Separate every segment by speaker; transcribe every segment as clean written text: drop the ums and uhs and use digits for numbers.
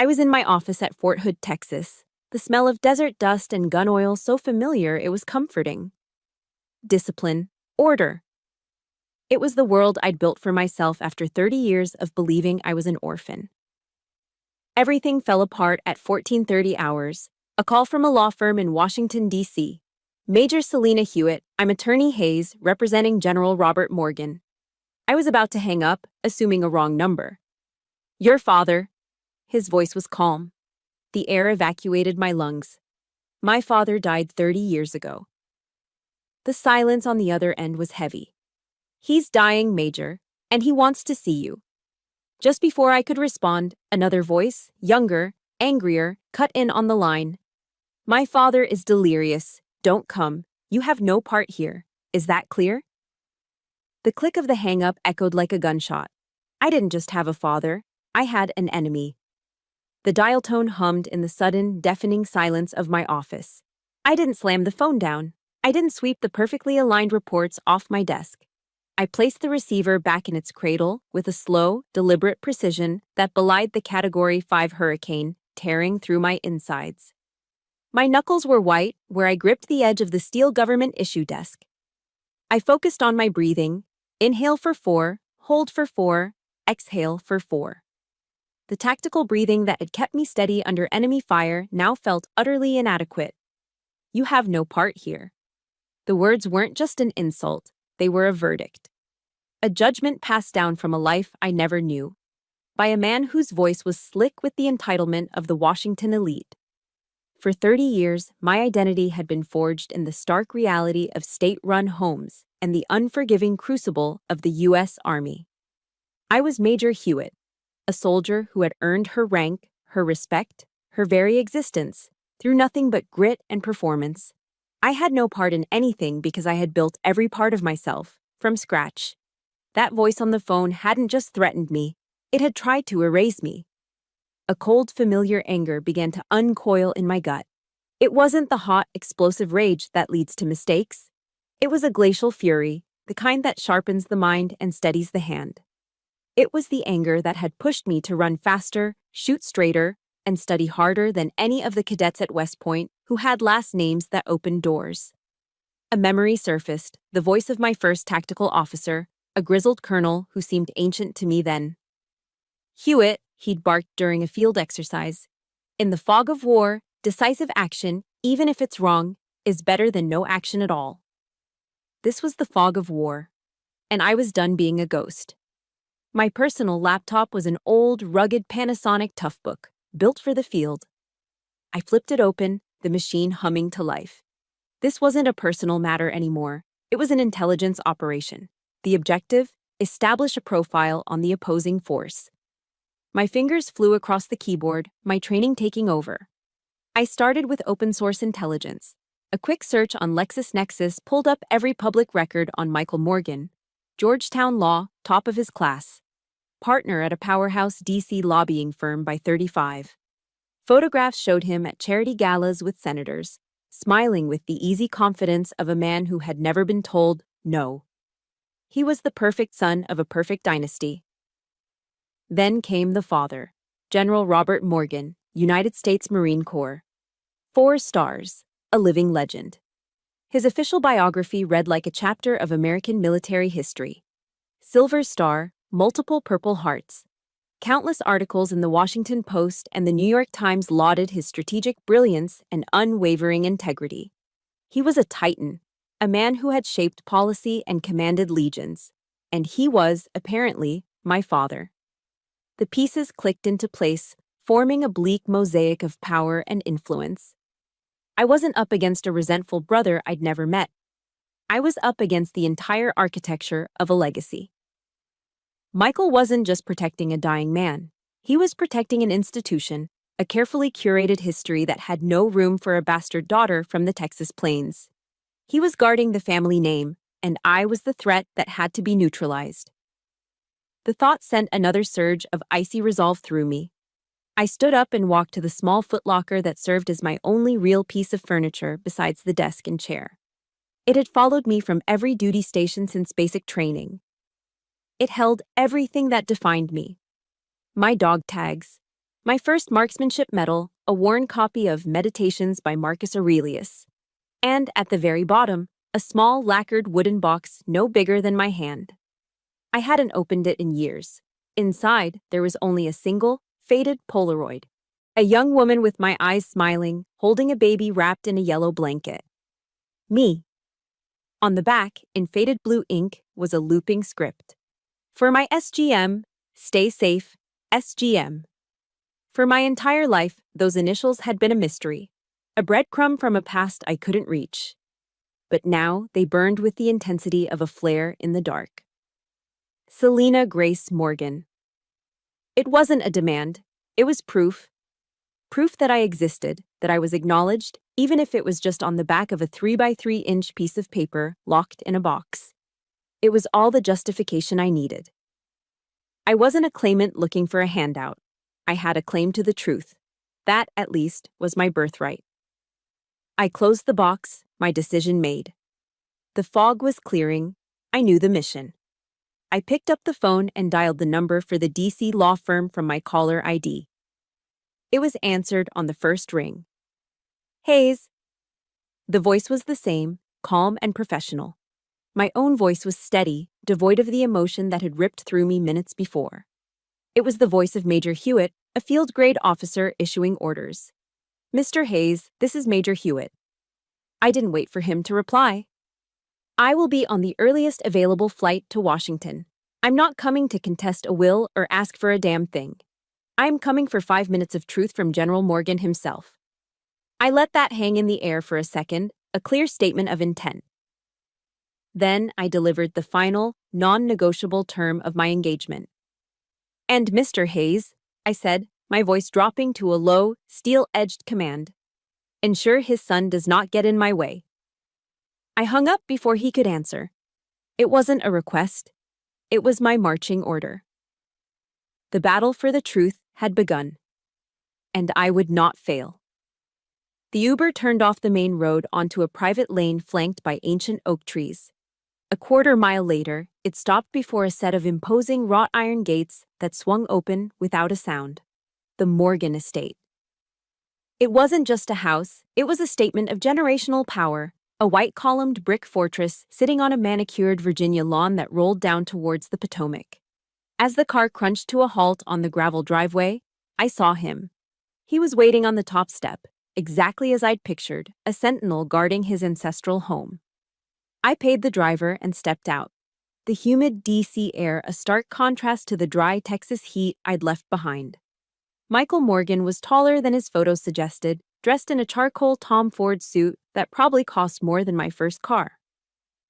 Speaker 1: I was in my office at Fort Hood, Texas. The smell of desert dust and gun oil so familiar it was comforting. Discipline. Order. It was the world I'd built for myself after 30 years of believing I was an orphan. Everything fell apart at 14:30 hours. A call from a law firm in Washington, D.C. Major Selena Hewitt, I'm Attorney Hayes, representing General Robert Morgan. I was about to hang up, assuming a wrong number. Your father. His voice was calm. The air evacuated my lungs. My father died 30 years ago. The silence on the other end was heavy. He's dying, Major, and he wants to see you. Just before I could respond, another voice, younger, angrier, cut in on the line. My father is delirious. Don't come. You have no part here. Is that clear? The click of the hang-up echoed like a gunshot. I didn't just have a father. I had an enemy. The dial tone hummed in the sudden, deafening silence of my office. I didn't slam the phone down. I didn't sweep the perfectly aligned reports off my desk. I placed the receiver back in its cradle with a slow, deliberate precision that belied the Category 5 hurricane tearing through my insides. My knuckles were white where I gripped the edge of the steel government issue desk. I focused on my breathing. Inhale for 4, hold for 4, exhale for 4. The tactical breathing that had kept me steady under enemy fire now felt utterly inadequate. You have no part here. The words weren't just an insult, they were a verdict. A judgment passed down from a life I never knew, by a man whose voice was slick with the entitlement of the Washington elite. For 30 years, my identity had been forged in the stark reality of state-run homes and the unforgiving crucible of the U.S. Army. I was Major Hewitt, a soldier who had earned her rank, her respect, her very existence, through nothing but grit and performance. I had no part in anything because I had built every part of myself, from scratch. That voice on the phone hadn't just threatened me, it had tried to erase me. A cold, familiar anger began to uncoil in my gut. It wasn't the hot, explosive rage that leads to mistakes. It was a glacial fury, the kind that sharpens the mind and steadies the hand. It was the anger that had pushed me to run faster, shoot straighter, and study harder than any of the cadets at West Point who had last names that opened doors. A memory surfaced, the voice of my first tactical officer, a grizzled colonel who seemed ancient to me then. Hewitt, he'd barked during a field exercise. In the fog of war, decisive action, even if it's wrong, is better than no action at all. This was the fog of war, and I was done being a ghost. My personal laptop was an old, rugged Panasonic Toughbook, built for the field. I flipped it open, the machine humming to life. This wasn't a personal matter anymore. It was an intelligence operation. The objective? Establish a profile on the opposing force. My fingers flew across the keyboard, my training taking over. I started with open-source intelligence. A quick search on LexisNexis pulled up every public record on Michael Morgan, Georgetown Law, top of his class. Partner at a powerhouse D.C. lobbying firm by 35. Photographs showed him at charity galas with senators, smiling with the easy confidence of a man who had never been told no. He was the perfect son of a perfect dynasty. Then came the father, General Robert Morgan, United States Marine Corps. 4 stars, a living legend. His official biography read like a chapter of American military history. Silver Star, multiple Purple Hearts. Countless articles in the Washington Post and the New York Times lauded his strategic brilliance and unwavering integrity. He was a titan, a man who had shaped policy and commanded legions. And he was, apparently, my father. The pieces clicked into place, forming a bleak mosaic of power and influence. I wasn't up against a resentful brother I'd never met. I was up against the entire architecture of a legacy. Michael wasn't just protecting a dying man. He was protecting an institution, a carefully curated history that had no room for a bastard daughter from the Texas plains. He was guarding the family name, and I was the threat that had to be neutralized. The thought sent another surge of icy resolve through me. I stood up and walked to the small footlocker that served as my only real piece of furniture besides the desk and chair. It had followed me from every duty station since basic training. It held everything that defined me. My dog tags, My first marksmanship medal, a worn copy of Meditations by Marcus Aurelius. And at the very bottom, a small lacquered wooden box no bigger than my hand. I hadn't opened it in years. Inside, there was only a single, faded Polaroid. A young woman with my eyes smiling, holding a baby wrapped in a yellow blanket. Me. On the back, in faded blue ink, was a looping script. For my SGM, stay safe, SGM. For my entire life, those initials had been a mystery, a breadcrumb from a past I couldn't reach. But now they burned with the intensity of a flare in the dark. Selena Grace Morgan. It wasn't a demand, it was proof. Proof that I existed, that I was acknowledged, even if it was just on the back of a 3x3-inch piece of paper locked in a box. It was all the justification I needed. I wasn't a claimant looking for a handout. I had a claim to the truth. That, at least, was my birthright. I closed the box, my decision made. The fog was clearing. I knew the mission. I picked up the phone and dialed the number for the DC law firm from my caller ID. It was answered on the first ring. Hayes. The voice was the same, calm and professional. My own voice was steady, devoid of the emotion that had ripped through me minutes before. It was the voice of Major Hewitt, a field-grade officer issuing orders. Mr. Hayes, this is Major Hewitt. I didn't wait for him to reply. I will be on the earliest available flight to Washington. I'm not coming to contest a will or ask for a damn thing. I'm coming for 5 minutes of truth from General Morgan himself. I let that hang in the air for a second, a clear statement of intent. Then I delivered the final, non-negotiable term of my engagement. And Mr. Hayes, I said, my voice dropping to a low, steel-edged command. Ensure his son does not get in my way. I hung up before he could answer. It wasn't a request. It was my marching order. The battle for the truth had begun. And I would not fail. The Uber turned off the main road onto a private lane flanked by ancient oak trees. A quarter-mile later, it stopped before a set of imposing wrought iron gates that swung open without a sound. The Morgan estate. It wasn't just a house, it was a statement of generational power, a white-columned brick fortress sitting on a manicured Virginia lawn that rolled down towards the Potomac. As the car crunched to a halt on the gravel driveway, I saw him. He was waiting on the top step, exactly as I'd pictured, a sentinel guarding his ancestral home. I paid the driver and stepped out. The humid DC air a stark contrast to the dry Texas heat I'd left behind. Michael Morgan was taller than his photos suggested, dressed in a charcoal Tom Ford suit that probably cost more than my first car.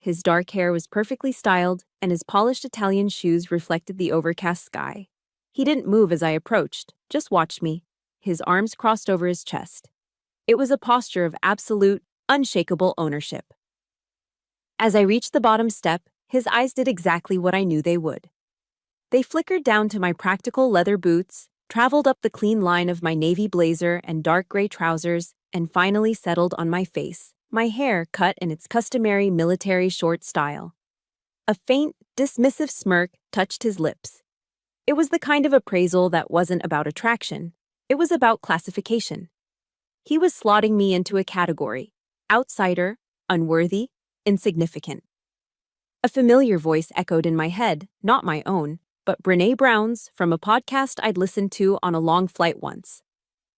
Speaker 1: His dark hair was perfectly styled, and his polished Italian shoes reflected the overcast sky. He didn't move as I approached, just watched me, his arms crossed over his chest. It was a posture of absolute, unshakable ownership. As I reached the bottom step, his eyes did exactly what I knew they would. They flickered down to my practical leather boots, traveled up the clean line of my navy blazer and dark gray trousers, and finally settled on my face, my hair cut in its customary military short style. A faint, dismissive smirk touched his lips. It was the kind of appraisal that wasn't about attraction. It was about classification. He was slotting me into a category: outsider, unworthy, insignificant. A familiar voice echoed in my head, not my own, but Brené Brown's from a podcast I'd listened to on a long flight once.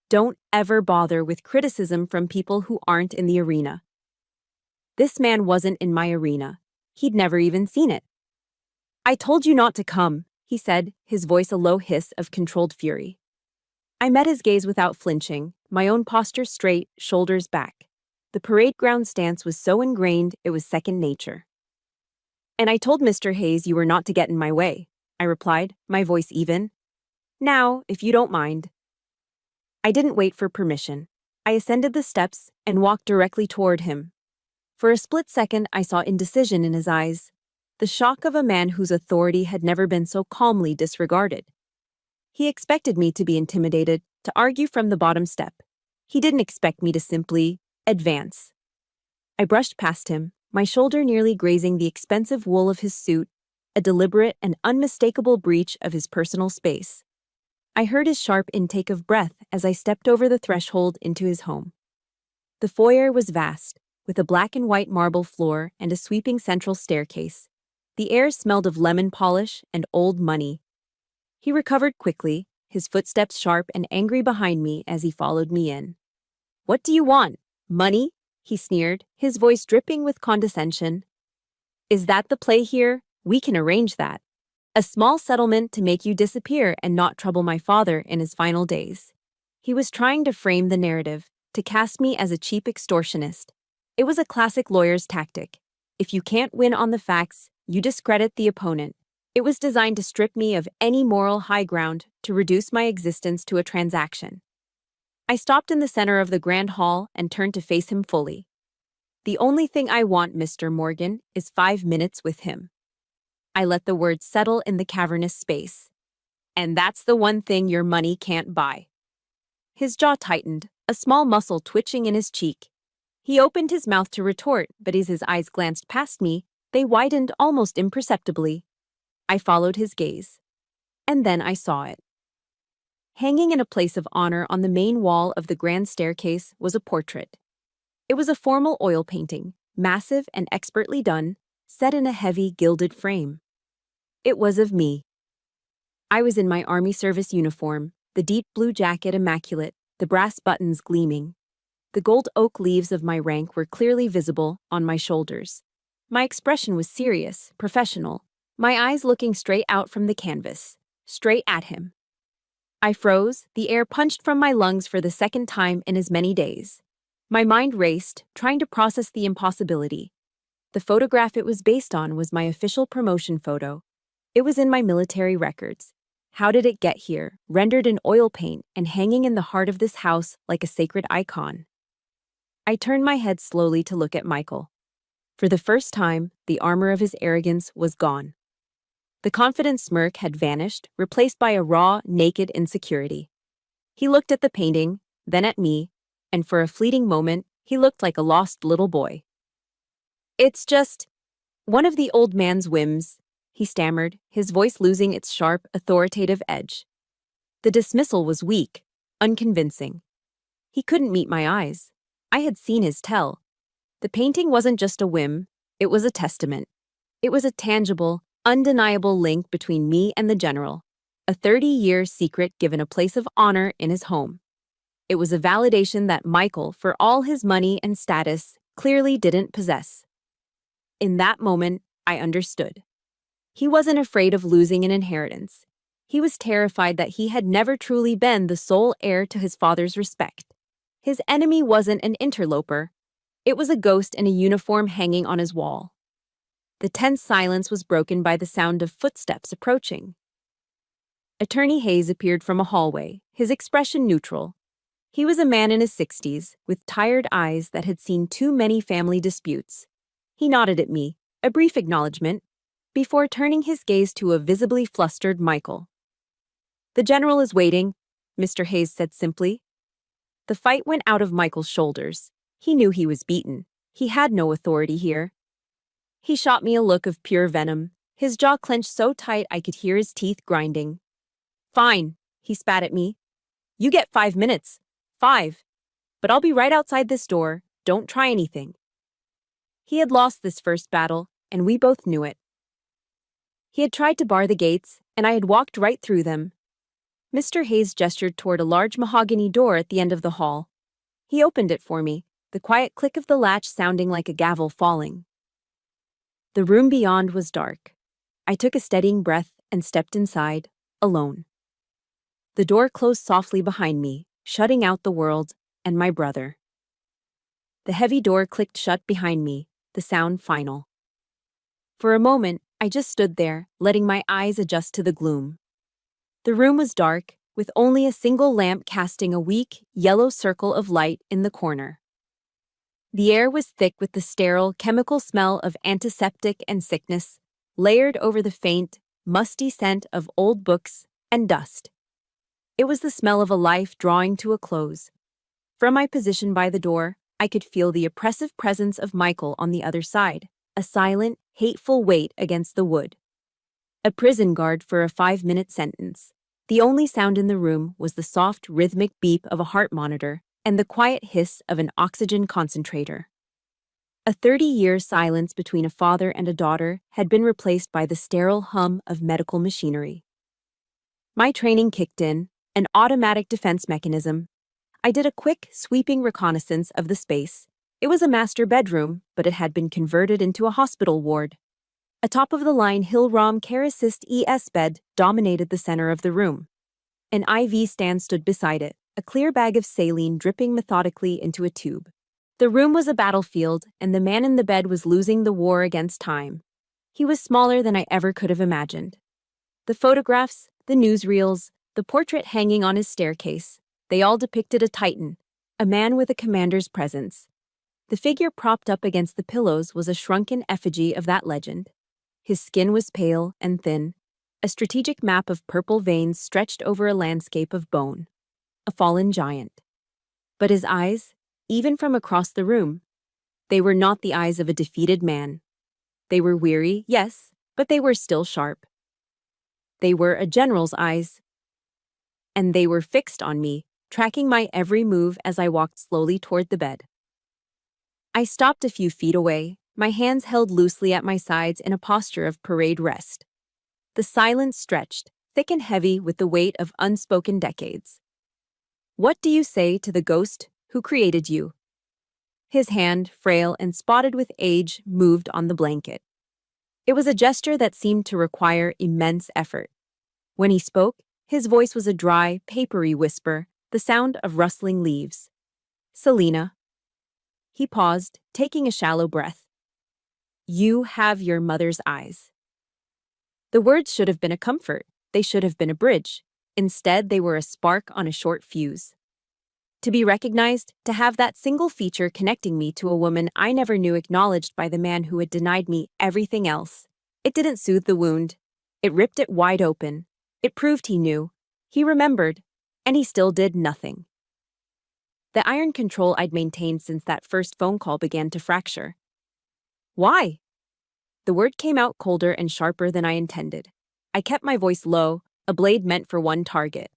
Speaker 1: Don't ever bother with criticism from people who aren't in the arena. This man wasn't in my arena. He'd never even seen it. I told you not to come, he said, his voice a low hiss of controlled fury. I met his gaze without flinching, my own posture straight, shoulders back. The parade ground stance was so ingrained it was second nature. And I told Mr. Hayes you were not to get in my way, I replied, my voice even. Now, if you don't mind. I didn't wait for permission. I ascended the steps and walked directly toward him. For a split second, I saw indecision in his eyes, the shock of a man whose authority had never been so calmly disregarded. He expected me to be intimidated, to argue from the bottom step. He didn't expect me to simply advance. I brushed past him, my shoulder nearly grazing the expensive wool of his suit, a deliberate and unmistakable breach of his personal space. I heard his sharp intake of breath as I stepped over the threshold into his home. The foyer was vast, with a black and white marble floor and a sweeping central staircase. The air smelled of lemon polish and old money. He recovered quickly, his footsteps sharp and angry behind me as he followed me in. "What do you want? Money?" he sneered, his voice dripping with condescension. "Is that the play here? We can arrange that. A small settlement to make you disappear and not trouble my father in his final days." He was trying to frame the narrative, to cast me as a cheap extortionist. It was a classic lawyer's tactic. If you can't win on the facts, you discredit the opponent. It was designed to strip me of any moral high ground to reduce my existence to a transaction. I stopped in the center of the grand hall and turned to face him fully. "The only thing I want, Mr. Morgan, is 5 minutes with him." I let the words settle in the cavernous space. "And that's the one thing your money can't buy." His jaw tightened, a small muscle twitching in his cheek. He opened his mouth to retort, but as his eyes glanced past me, they widened almost imperceptibly. I followed his gaze. And then I saw it. Hanging in a place of honor on the main wall of the grand staircase was a portrait. It was a formal oil painting, massive and expertly done, set in a heavy gilded frame. It was of me. I was in my army service uniform, the deep blue jacket immaculate, the brass buttons gleaming. The gold oak leaves of my rank were clearly visible on my shoulders. My expression was serious, professional, my eyes looking straight out from the canvas, straight at him. I froze, the air punched from my lungs for the second time in as many days. My mind raced, trying to process the impossibility. The photograph it was based on was my official promotion photo. It was in my military records. How did it get here, rendered in oil paint and hanging in the heart of this house like a sacred icon? I turned my head slowly to look at Michael. For the first time, the armor of his arrogance was gone. The confident smirk had vanished, replaced by a raw, naked insecurity. He looked at the painting, then at me, and for a fleeting moment, he looked like a lost little boy. "It's just one of the old man's whims," he stammered, his voice losing its sharp, authoritative edge. The dismissal was weak, unconvincing. He couldn't meet my eyes. I had seen his tell. The painting wasn't just a whim, it was a testament. It was a tangible, undeniable link between me and the general, a 30-year secret given a place of honor in his home. It was a validation that Michael, for all his money and status, clearly didn't possess. In that moment, I understood. He wasn't afraid of losing an inheritance. He was terrified that he had never truly been the sole heir to his father's respect. His enemy wasn't an interloper. It was a ghost in a uniform hanging on his wall. The tense silence was broken by the sound of footsteps approaching. Attorney Hayes appeared from a hallway, his expression neutral. He was a man in his 60s, with tired eyes that had seen too many family disputes. He nodded at me, a brief acknowledgement, before turning his gaze to a visibly flustered Michael. "The general is waiting," Mr. Hayes said simply. The fight went out of Michael's shoulders. He knew he was beaten. He had no authority here. He shot me a look of pure venom, his jaw clenched so tight I could hear his teeth grinding. "Fine," he spat at me. "You get 5 minutes. 5. But I'll be right outside this door. Don't try anything." He had lost this first battle, and we both knew it. He had tried to bar the gates, and I had walked right through them. Mr. Hayes gestured toward a large mahogany door at the end of the hall. He opened it for me, the quiet click of the latch sounding like a gavel falling. The room beyond was dark. I took a steadying breath and stepped inside, alone. The door closed softly behind me, shutting out the world and my brother. The heavy door clicked shut behind me, the sound final. For a moment, I just stood there, letting my eyes adjust to the gloom. The room was dark, with only a single lamp casting a weak, yellow circle of light in the corner. The air was thick with the sterile, chemical smell of antiseptic and sickness, layered over the faint, musty scent of old books and dust. It was the smell of a life drawing to a close. From my position by the door, I could feel the oppressive presence of Michael on the other side, a silent, hateful weight against the wood. A prison guard for a 5-minute sentence. The only sound in the room was the soft, rhythmic beep of a heart monitor and the quiet hiss of an oxygen concentrator. A 30-year silence between a father and a daughter had been replaced by the sterile hum of medical machinery. My training kicked in, an automatic defense mechanism. I did a quick, sweeping reconnaissance of the space. It was a master bedroom, but it had been converted into a hospital ward. A top-of-the-line Hill-Rom Care Assist ES bed dominated the center of the room. An IV stand stood beside it, a clear bag of saline dripping methodically into a tube. The room was a battlefield, and the man in the bed was losing the war against time. He was smaller than I ever could have imagined. The photographs, the newsreels, the portrait hanging on his staircase, they all depicted a titan, a man with a commander's presence. The figure propped up against the pillows was a shrunken effigy of that legend. His skin was pale and thin, a strategic map of purple veins stretched over a landscape of bone. A fallen giant. But his eyes, even from across the room, they were not the eyes of a defeated man. They were weary, yes, but they were still sharp. They were a general's eyes. And they were fixed on me, tracking my every move as I walked slowly toward the bed. I stopped a few feet away, my hands held loosely at my sides in a posture of parade rest. The silence stretched, thick and heavy with the weight of unspoken decades. What do you say to the ghost who created you? His hand, frail and spotted with age, moved on the blanket. It was a gesture that seemed to require immense effort. When he spoke, his voice was a dry, papery whisper, the sound of rustling leaves. Selena. He paused, taking a shallow breath. You have your mother's eyes. The words should have been a comfort. They should have been a bridge. Instead, they were a spark on a short fuse. To be recognized, to have that single feature connecting me to a woman I never knew acknowledged by the man who had denied me everything else. It didn't soothe the wound. It ripped it wide open. It proved he knew. He remembered. And he still did nothing. The iron control I'd maintained since that first phone call began to fracture. Why? The word came out colder and sharper than I intended. I kept my voice low, a blade meant for one target.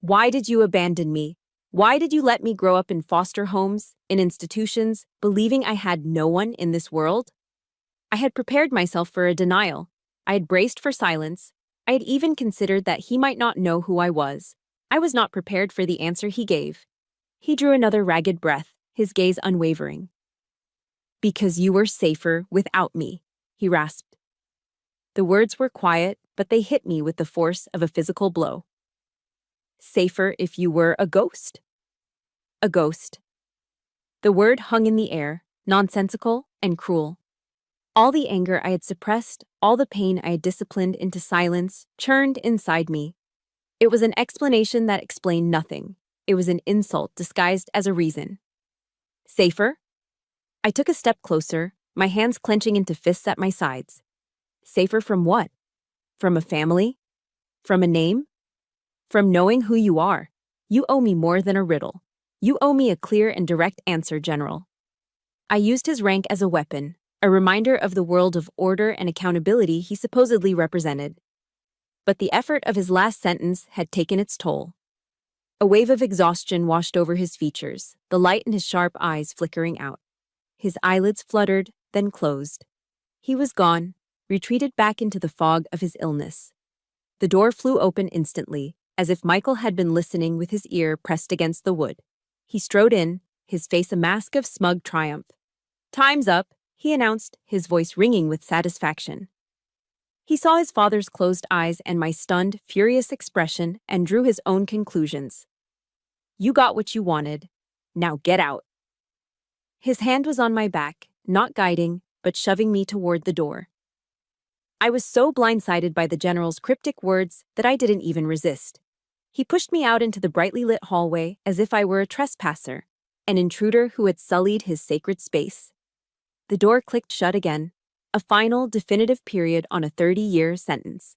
Speaker 1: Why did you abandon me? Why did you let me grow up in foster homes, in institutions, believing I had no one in this world? I had prepared myself for a denial. I had braced for silence. I had even considered that he might not know who I was. I was not prepared for the answer he gave. He drew another ragged breath, his gaze unwavering. Because you were safer without me, he rasped. The words were quiet, but they hit me with the force of a physical blow. Safer if you were a ghost. A ghost. The word hung in the air, nonsensical and cruel. All the anger I had suppressed, all the pain I had disciplined into silence, churned inside me. It was an explanation that explained nothing. It was an insult disguised as a reason. Safer? I took a step closer, my hands clenching into fists at my sides. Safer from what? From a family? From a name? From knowing who you are. You owe me more than a riddle. You owe me a clear and direct answer, General. I used his rank as a weapon, a reminder of the world of order and accountability he supposedly represented. But the effort of his last sentence had taken its toll. A wave of exhaustion washed over his features, the light in his sharp eyes flickering out. His eyelids fluttered, then closed. He was gone, retreated back into the fog of his illness. The door flew open instantly, as if Michael had been listening with his ear pressed against the wood. He strode in, his face a mask of smug triumph. Time's up, he announced, his voice ringing with satisfaction. He saw his father's closed eyes and my stunned, furious expression and drew his own conclusions. You got what you wanted. Now get out. His hand was on my back, not guiding, but shoving me toward the door. I was so blindsided by the general's cryptic words that I didn't even resist. He pushed me out into the brightly lit hallway as if I were a trespasser, an intruder who had sullied his sacred space. The door clicked shut again, a final, definitive period on a 30-year sentence.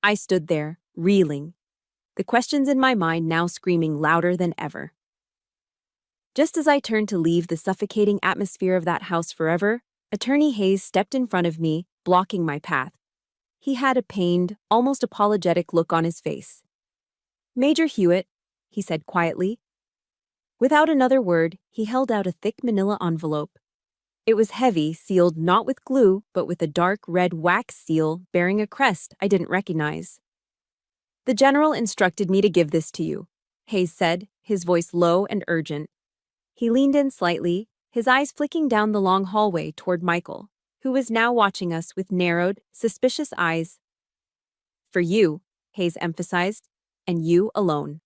Speaker 1: I stood there, reeling, the questions in my mind now screaming louder than ever. Just as I turned to leave the suffocating atmosphere of that house forever, Attorney Hayes stepped in front of me, blocking my path. He had a pained, almost apologetic look on his face. "Major Hewitt," he said quietly. Without another word, he held out a thick manila envelope. It was heavy, sealed not with glue, but with a dark red wax seal bearing a crest I didn't recognize. "The general instructed me to give this to you," Hayes said, his voice low and urgent. He leaned in slightly, his eyes flicking down the long hallway toward Michael, who was now watching us with narrowed, suspicious eyes. "For you," Hayes emphasized, "and you alone."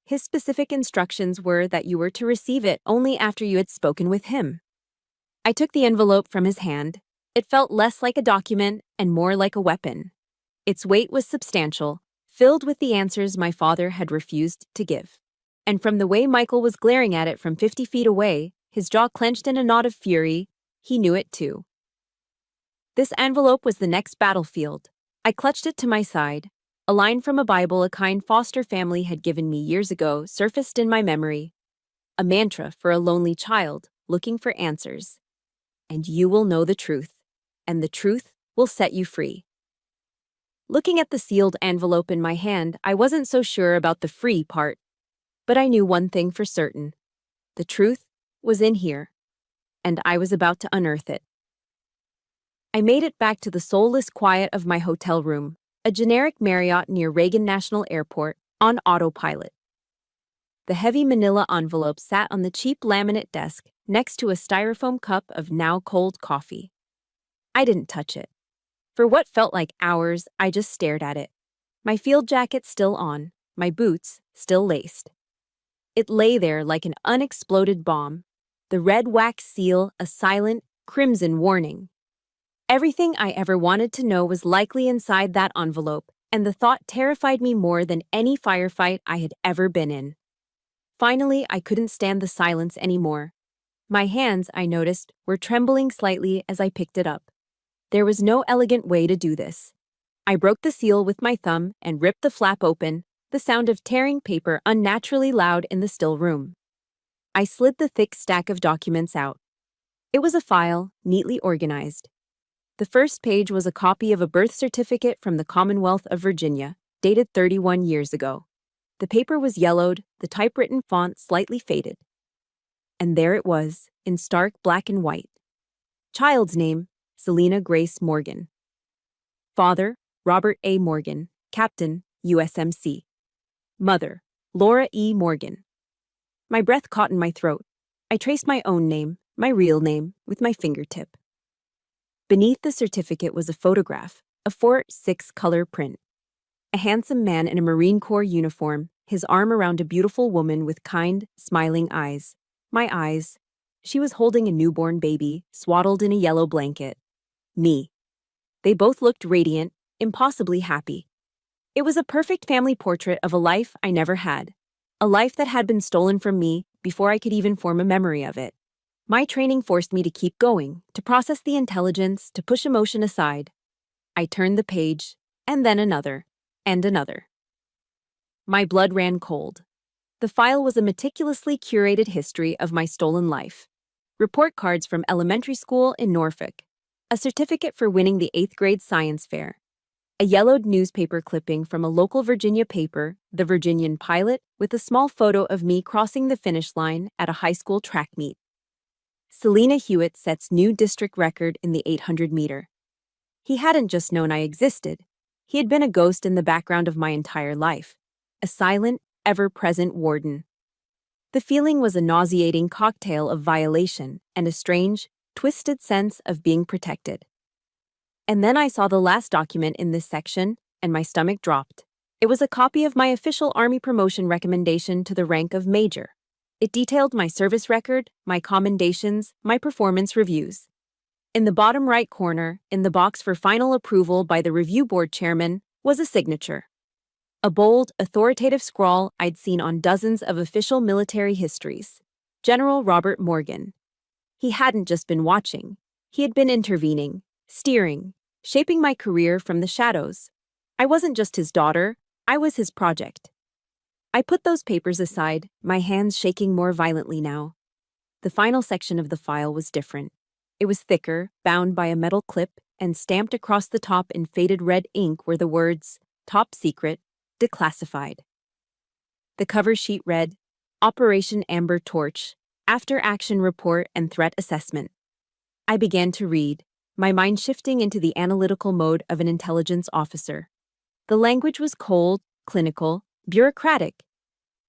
Speaker 1: His specific instructions were that you were to receive it only after you had spoken with him. I took the envelope from his hand. It felt less like a document and more like a weapon. Its weight was substantial, filled with the answers my father had refused to give. And from the way Michael was glaring at it from 50 feet away, his jaw clenched in a knot of fury, he knew it too. This envelope was the next battlefield. I clutched it to my side. A line from a Bible a kind foster family had given me years ago surfaced in my memory. A mantra for a lonely child looking for answers. "And you will know the truth, and the truth will set you free." Looking at the sealed envelope in my hand, I wasn't so sure about the free part. But I knew one thing for certain. The truth was in here, and I was about to unearth it. I made it back to the soulless quiet of my hotel room, a generic Marriott near Reagan National Airport, on autopilot. The heavy manila envelope sat on the cheap laminate desk next to a styrofoam cup of now cold coffee. I didn't touch it. For what felt like hours, I just stared at it. My field jacket still on, my boots still laced. It lay there like an unexploded bomb, the red wax seal a silent, crimson warning. Everything I ever wanted to know was likely inside that envelope, and the thought terrified me more than any firefight I had ever been in. Finally, I couldn't stand the silence anymore. My hands, I noticed, were trembling slightly as I picked it up. There was no elegant way to do this. I broke the seal with my thumb and ripped the flap open, the sound of tearing paper unnaturally loud in the still room. I slid the thick stack of documents out. It was a file, neatly organized. The first page was a copy of a birth certificate from the Commonwealth of Virginia, dated 31 years ago. The paper was yellowed, the typewritten font slightly faded. And there it was, in stark black and white. Child's name, Selena Grace Morgan. Father, Robert A. Morgan, Captain, USMC. Mother, Laura E. Morgan. My breath caught in my throat. I traced my own name, my real name, with my fingertip. Beneath the certificate was a photograph, a 4:6 color print. A handsome man in a Marine Corps uniform, his arm around a beautiful woman with kind, smiling eyes. My eyes. She was holding a newborn baby, swaddled in a yellow blanket. Me. They both looked radiant, impossibly happy. It was a perfect family portrait of a life I never had. A life that had been stolen from me before I could even form a memory of it. My training forced me to keep going, to process the intelligence, to push emotion aside. I turned the page, and then another, and another. My blood ran cold. The file was a meticulously curated history of my stolen life. Report cards from elementary school in Norfolk. A certificate for winning the 8th grade science fair. A yellowed newspaper clipping from a local Virginia paper, the Virginian Pilot, with a small photo of me crossing the finish line at a high school track meet. Selena Hewitt sets new district record in the 800-meter. He hadn't just known I existed. He had been a ghost in the background of my entire life. A silent, ever-present warden. The feeling was a nauseating cocktail of violation and a strange, twisted sense of being protected. And then I saw the last document in this section, and my stomach dropped. It was a copy of my official Army promotion recommendation to the rank of Major. It detailed my service record, my commendations, my performance reviews. In the bottom right corner, in the box for final approval by the review board chairman, was a signature. A bold, authoritative scrawl I'd seen on dozens of official military histories. General Robert Morgan. He hadn't just been watching. He had been intervening, steering, shaping my career from the shadows. I wasn't just his daughter, I was his project. I put those papers aside, my hands shaking more violently now. The final section of the file was different. It was thicker, bound by a metal clip, and stamped across the top in faded red ink were the words, Top Secret, Declassified. The cover sheet read, Operation Amber Torch, After Action Report and Threat Assessment. I began to read, my mind shifting into the analytical mode of an intelligence officer. The language was cold, clinical, bureaucratic.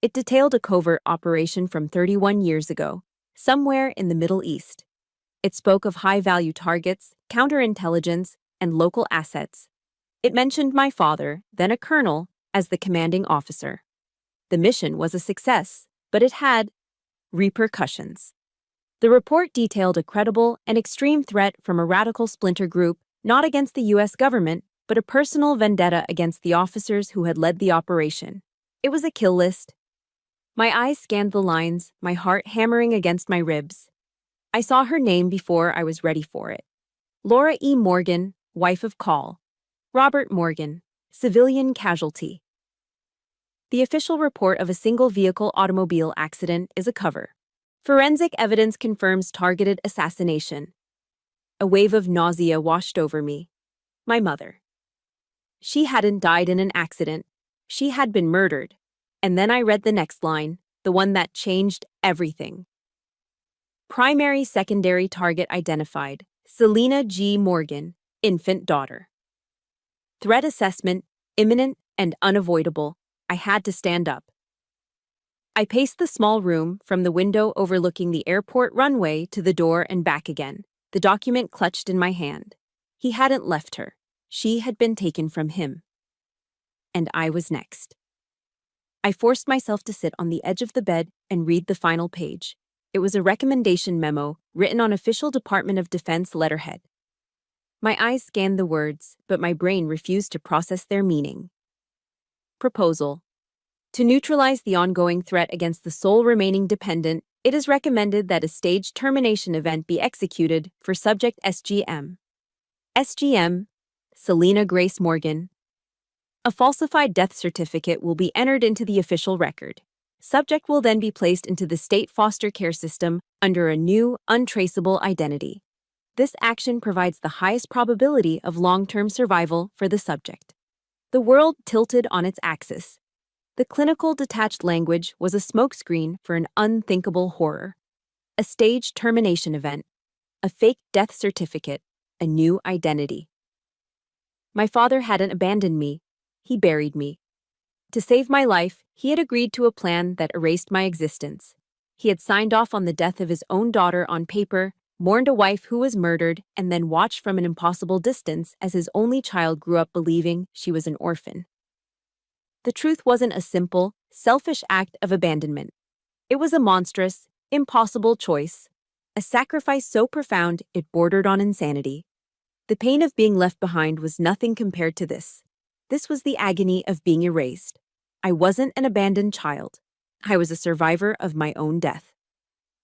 Speaker 1: It detailed a covert operation from 31 years ago, somewhere in the Middle East. It spoke of high-value targets, counterintelligence, and local assets. It mentioned my father, then a colonel, as the commanding officer. The mission was a success, but it had repercussions. The report detailed a credible and extreme threat from a radical splinter group, not against the U.S. government, but a personal vendetta against the officers who had led the operation. It was a kill list. My eyes scanned the lines, my heart hammering against my ribs. I saw her name before I was ready for it. Laura E. Morgan, wife of Call. Robert Morgan, civilian casualty. The official report of a single-vehicle automobile accident is a cover. Forensic evidence confirms targeted assassination. A wave of nausea washed over me. My mother. She hadn't died in an accident. She had been murdered. And then I read the next line, the one that changed everything. Primary secondary target identified, Selena G. Morgan, infant daughter. Threat assessment, imminent and unavoidable. I had to stand up. I paced the small room from the window overlooking the airport runway to the door and back again, the document clutched in my hand. He hadn't left her. She had been taken from him. And I was next. I forced myself to sit on the edge of the bed and read the final page. It was a recommendation memo written on official Department of Defense letterhead. My eyes scanned the words, but my brain refused to process their meaning. Proposal. To neutralize the ongoing threat against the sole remaining dependent, it is recommended that a staged termination event be executed for subject SGM. SGM, Selena Grace Morgan. A falsified death certificate will be entered into the official record. Subject will then be placed into the state foster care system under a new, untraceable identity. This action provides the highest probability of long-term survival for the subject. The world tilted on its axis. The clinical detached language was a smokescreen for an unthinkable horror. A staged termination event, a fake death certificate, a new identity. My father hadn't abandoned me. He buried me. To save my life, he had agreed to a plan that erased my existence. He had signed off on the death of his own daughter on paper, mourned a wife who was murdered, and then watched from an impossible distance as his only child grew up believing she was an orphan. The truth wasn't a simple, selfish act of abandonment. It was a monstrous, impossible choice, a sacrifice so profound it bordered on insanity. The pain of being left behind was nothing compared to this. This was the agony of being erased. I wasn't an abandoned child. I was a survivor of my own death.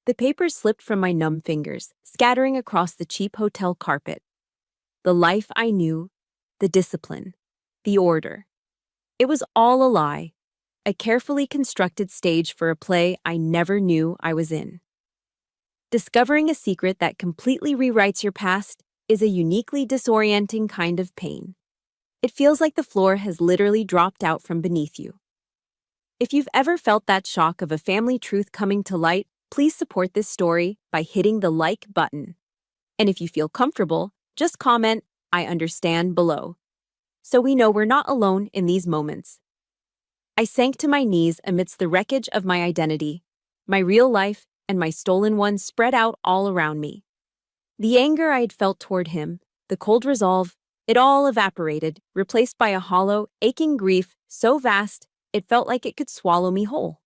Speaker 1: The papers slipped from my numb fingers, scattering across the cheap hotel carpet. The life I knew, the discipline, the order. It was all a lie, a carefully constructed stage for a play I never knew I was in. Discovering a secret that completely rewrites your past is a uniquely disorienting kind of pain. It feels like the floor has literally dropped out from beneath you. If you've ever felt that shock of a family truth coming to light, please support this story by hitting the like button. And if you feel comfortable, just comment, "I understand" below, so we know we're not alone in these moments. I sank to my knees amidst the wreckage of my identity, my real life and my stolen one spread out all around me. The anger I had felt toward him, the cold resolve, it all evaporated, replaced by a hollow, aching grief so vast it felt like it could swallow me whole.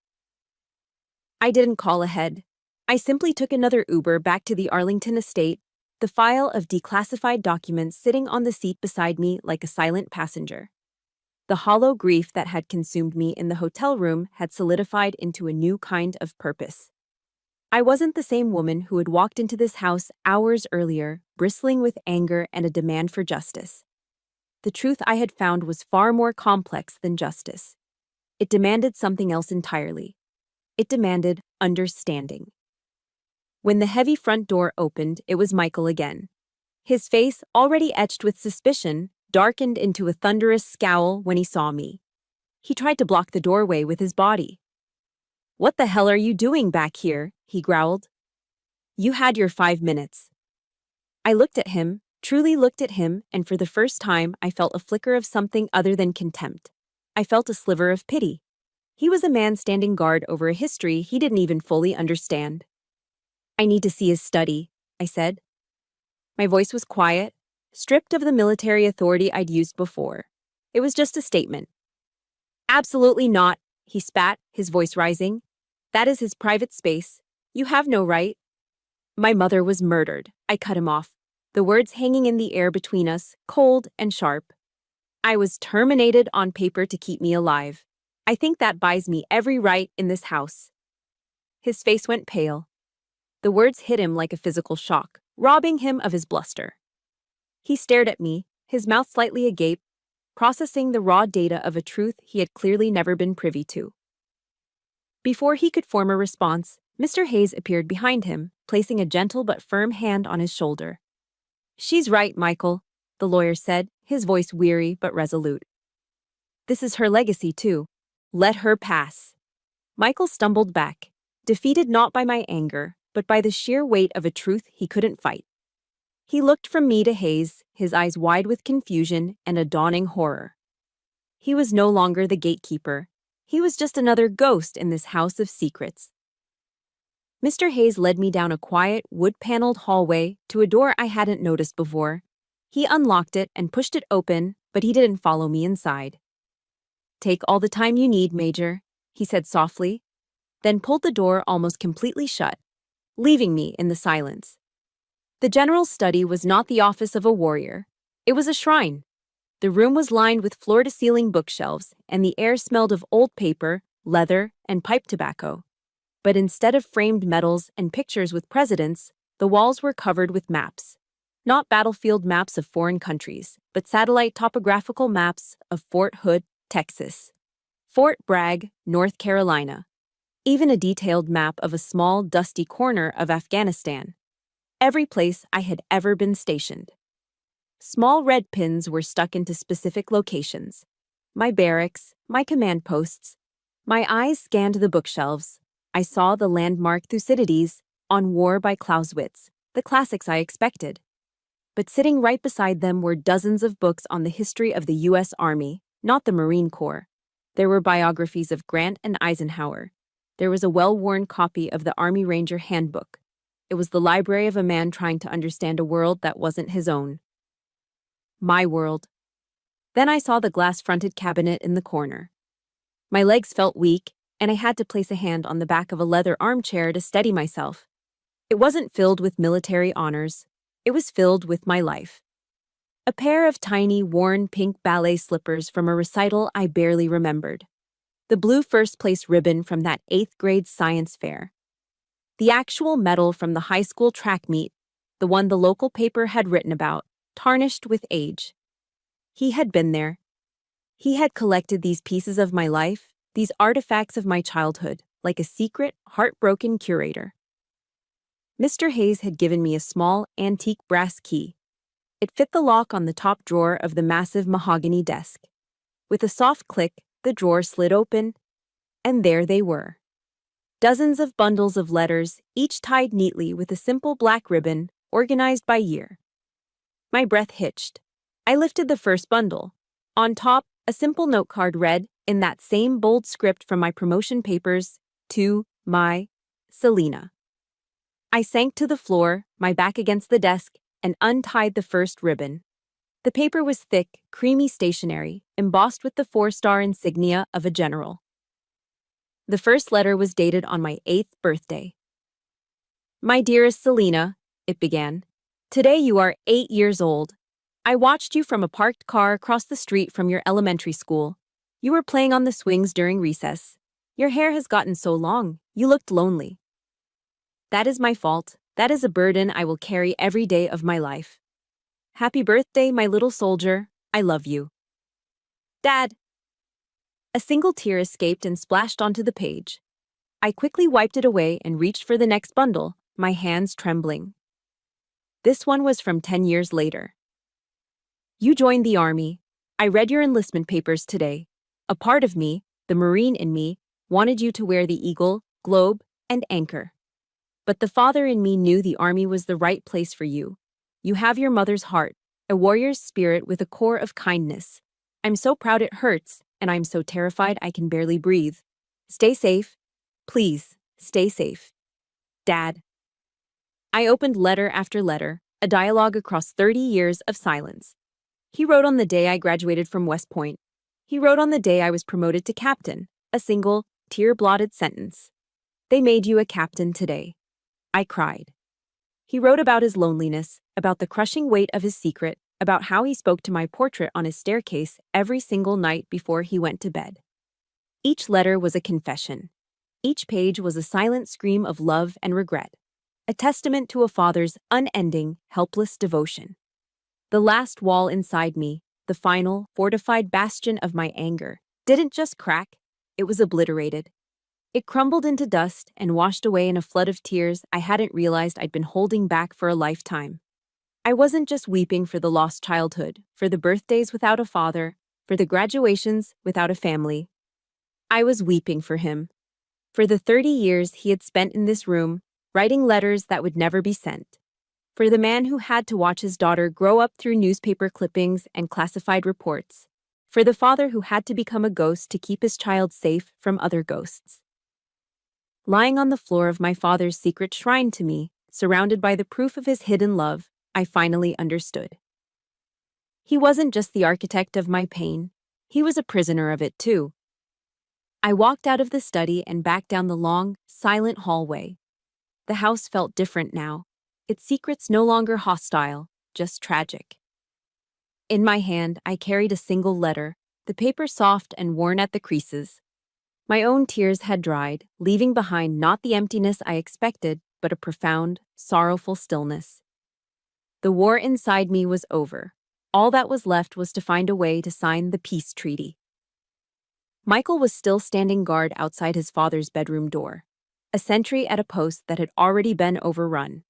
Speaker 1: I didn't call ahead. I simply took another Uber back to the Arlington estate, the file of declassified documents sitting on the seat beside me like a silent passenger. The hollow grief that had consumed me in the hotel room had solidified into a new kind of purpose. I wasn't the same woman who had walked into this house hours earlier, bristling with anger and a demand for justice. The truth I had found was far more complex than justice. It demanded something else entirely. It demanded understanding. When the heavy front door opened, it was Michael again. His face, already etched with suspicion, darkened into a thunderous scowl when he saw me. He tried to block the doorway with his body. "What the hell are you doing back here?" he growled. "You had your 5 minutes." I looked at him, truly looked at him, and for the first time I felt a flicker of something other than contempt. I felt a sliver of pity. He was a man standing guard over a history he didn't even fully understand. "I need to see his study," I said. My voice was quiet, stripped of the military authority I'd used before. It was just a statement. "Absolutely not," he spat, his voice rising. "That is his private space. You have no right." "My mother was murdered," I cut him off, the words hanging in the air between us, cold and sharp. "I was terminated on paper to keep me alive. I think that buys me every right in this house." His face went pale. The words hit him like a physical shock, robbing him of his bluster. He stared at me, his mouth slightly agape, processing the raw data of a truth he had clearly never been privy to. Before he could form a response, Mr. Hayes appeared behind him, placing a gentle but firm hand on his shoulder. "She's right, Michael," the lawyer said, his voice weary but resolute. "This is her legacy, too. Let her pass." Michael stumbled back, defeated not by my anger, but by the sheer weight of a truth he couldn't fight. He looked from me to Hayes, his eyes wide with confusion and a dawning horror. He was no longer the gatekeeper. He was just another ghost in this house of secrets. Mr. Hayes led me down a quiet, wood-paneled hallway to a door I hadn't noticed before. He unlocked it and pushed it open, but he didn't follow me inside. "Take all the time you need, Major," he said softly, then pulled the door almost completely shut, leaving me in the silence. The general's study was not the office of a warrior. It was a shrine. The room was lined with floor-to-ceiling bookshelves, and the air smelled of old paper, leather, and pipe tobacco. But instead of framed medals and pictures with presidents, the walls were covered with maps. Not battlefield maps of foreign countries, but satellite topographical maps of Fort Hood, Texas, Fort Bragg, North Carolina, even a detailed map of a small, dusty corner of Afghanistan. Every place I had ever been stationed. Small red pins were stuck into specific locations. My barracks, my command posts. My eyes scanned the bookshelves. I saw the landmark Thucydides, On War by Clausewitz, the classics I expected. But sitting right beside them were dozens of books on the history of the U.S. Army, not the Marine Corps. There were biographies of Grant and Eisenhower. There was a well-worn copy of the Army Ranger Handbook. It was the library of a man trying to understand a world that wasn't his own. My world. Then I saw the glass-fronted cabinet in the corner. My legs felt weak, and I had to place a hand on the back of a leather armchair to steady myself. It wasn't filled with military honors. It was filled with my life. A pair of tiny, worn pink ballet slippers from a recital I barely remembered. The blue first-place ribbon from that 8th-grade science fair. The actual medal from the high school track meet, the one the local paper had written about, tarnished with age. He had been there. He had collected these pieces of my life, these artifacts of my childhood, like a secret, heartbroken curator. Mr. Hayes had given me a small, antique brass key. It fit the lock on the top drawer of the massive mahogany desk. With a soft click, the drawer slid open, and there they were. Dozens of bundles of letters, each tied neatly with a simple black ribbon, organized by year. My breath hitched. I lifted the first bundle. On top, a simple note card read, in that same bold script from my promotion papers, "To my Selena." I sank to the floor, my back against the desk, and untied the first ribbon. The paper was thick, creamy stationery, embossed with the 4-star insignia of a general. The first letter was dated on my 8th birthday. "My dearest Selena," it began, "today you are 8 years old. I watched you from a parked car across the street from your elementary school. You were playing on the swings during recess. Your hair has gotten so long, you looked lonely. That is my fault. That is a burden I will carry every day of my life. Happy birthday, my little soldier. I love you. Dad." A single tear escaped and splashed onto the page. I quickly wiped it away and reached for the next bundle, my hands trembling. This one was from 10 years later. You joined the army. I read your enlistment papers today. A part of me, the Marine in me, wanted you to wear the eagle, globe, and anchor. But the father in me knew the army was the right place for you. You have your mother's heart, a warrior's spirit with a core of kindness. I'm so proud it hurts, and I'm so terrified I can barely breathe. Stay safe. Please, stay safe. Dad. I opened letter after letter, a dialogue across 30 years of silence. He wrote on the day I graduated from West Point. He wrote on the day I was promoted to captain, a single, tear-blotted sentence. They made you a captain today. I cried. He wrote about his loneliness, about the crushing weight of his secret, about how he spoke to my portrait on his staircase every single night before he went to bed. Each letter was a confession. Each page was a silent scream of love and regret, a testament to a father's unending, helpless devotion. The last wall inside me, the final, fortified bastion of my anger, didn't just crack, it was obliterated. It crumbled into dust and washed away in a flood of tears I hadn't realized I'd been holding back for a lifetime. I wasn't just weeping for the lost childhood, for the birthdays without a father, for the graduations without a family. I was weeping for him. For the 30 years he had spent in this room, writing letters that would never be sent. For the man who had to watch his daughter grow up through newspaper clippings and classified reports. For the father who had to become a ghost to keep his child safe from other ghosts. Lying on the floor of my father's secret shrine to me, surrounded by the proof of his hidden love, I finally understood. He wasn't just the architect of my pain, he was a prisoner of it too. I walked out of the study and back down the long, silent hallway. The house felt different now, its secrets no longer hostile, just tragic. In my hand, I carried a single letter, the paper soft and worn at the creases. My own tears had dried, leaving behind not the emptiness I expected, but a profound, sorrowful stillness. The war inside me was over. All that was left was to find a way to sign the peace treaty. Michael was still standing guard outside his father's bedroom door, a sentry at a post that had already been overrun.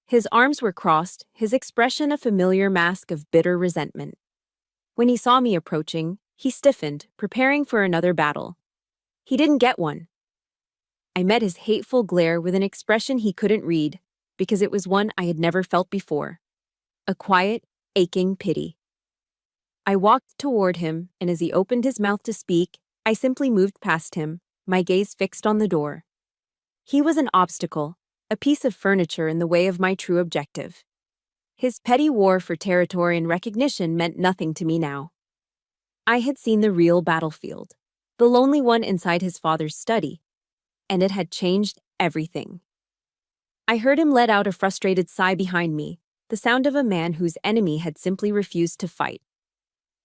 Speaker 1: His arms were crossed, his expression a familiar mask of bitter resentment. When he saw me approaching, he stiffened, preparing for another battle. He didn't get one. I met his hateful glare with an expression he couldn't read, because it was one I had never felt before. A quiet, aching pity. I walked toward him, and as he opened his mouth to speak, I simply moved past him, my gaze fixed on the door. He was an obstacle, a piece of furniture in the way of my true objective. His petty war for territory and recognition meant nothing to me now. I had seen the real battlefield, the lonely one inside his father's study, and it had changed everything. I heard him let out a frustrated sigh behind me, the sound of a man whose enemy had simply refused to fight.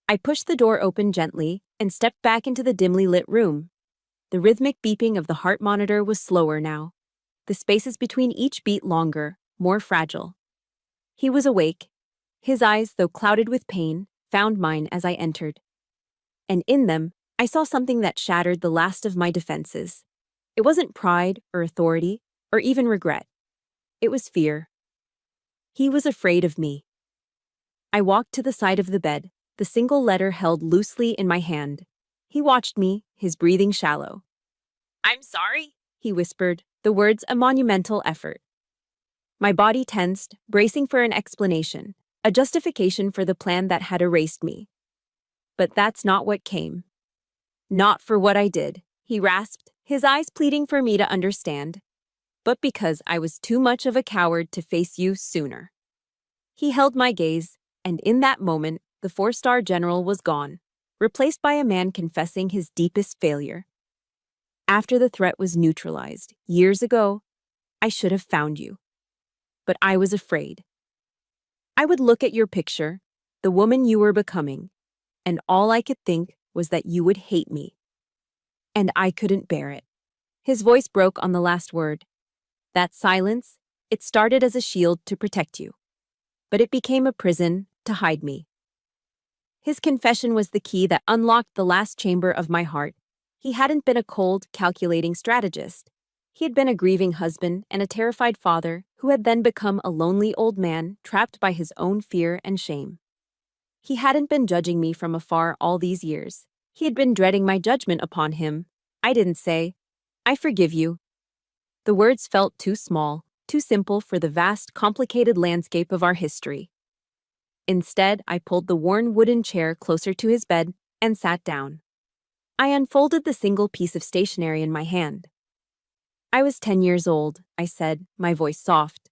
Speaker 1: I pushed the door open gently and stepped back into the dimly lit room. The rhythmic beeping of the heart monitor was slower now, the spaces between each beat longer, more fragile. He was awake. His eyes, though clouded with pain, found mine as I entered. And in them, I saw something that shattered the last of my defenses. It wasn't pride or authority or even regret. It was fear. He was afraid of me. I walked to the side of the bed, the single letter held loosely in my hand. He watched me, his breathing shallow. "I'm sorry," he whispered, the words a monumental effort. My body tensed, bracing for an explanation, a justification for the plan that had erased me. But that's not what came. "Not for what I did," he rasped, his eyes pleading for me to understand. "But because I was too much of a coward to face you sooner." He held my gaze, and in that moment, the 4-star general was gone, replaced by a man confessing his deepest failure. After the threat was neutralized, years ago, I should have found you. But I was afraid. I would look at your picture, the woman you were becoming, and all I could think was that you would hate me. And I couldn't bear it. His voice broke on the last word. That silence, it started as a shield to protect you. But it became a prison to hide me. His confession was the key that unlocked the last chamber of my heart. He hadn't been a cold, calculating strategist. He had been a grieving husband and a terrified father who had then become a lonely old man trapped by his own fear and shame. He hadn't been judging me from afar all these years. He had been dreading my judgment upon him. I didn't say, "I forgive you." The words felt too small, too simple for the vast, complicated landscape of our history. Instead, I pulled the worn wooden chair closer to his bed and sat down. I unfolded the single piece of stationery in my hand. "I was 10 years old," I said, my voice soft.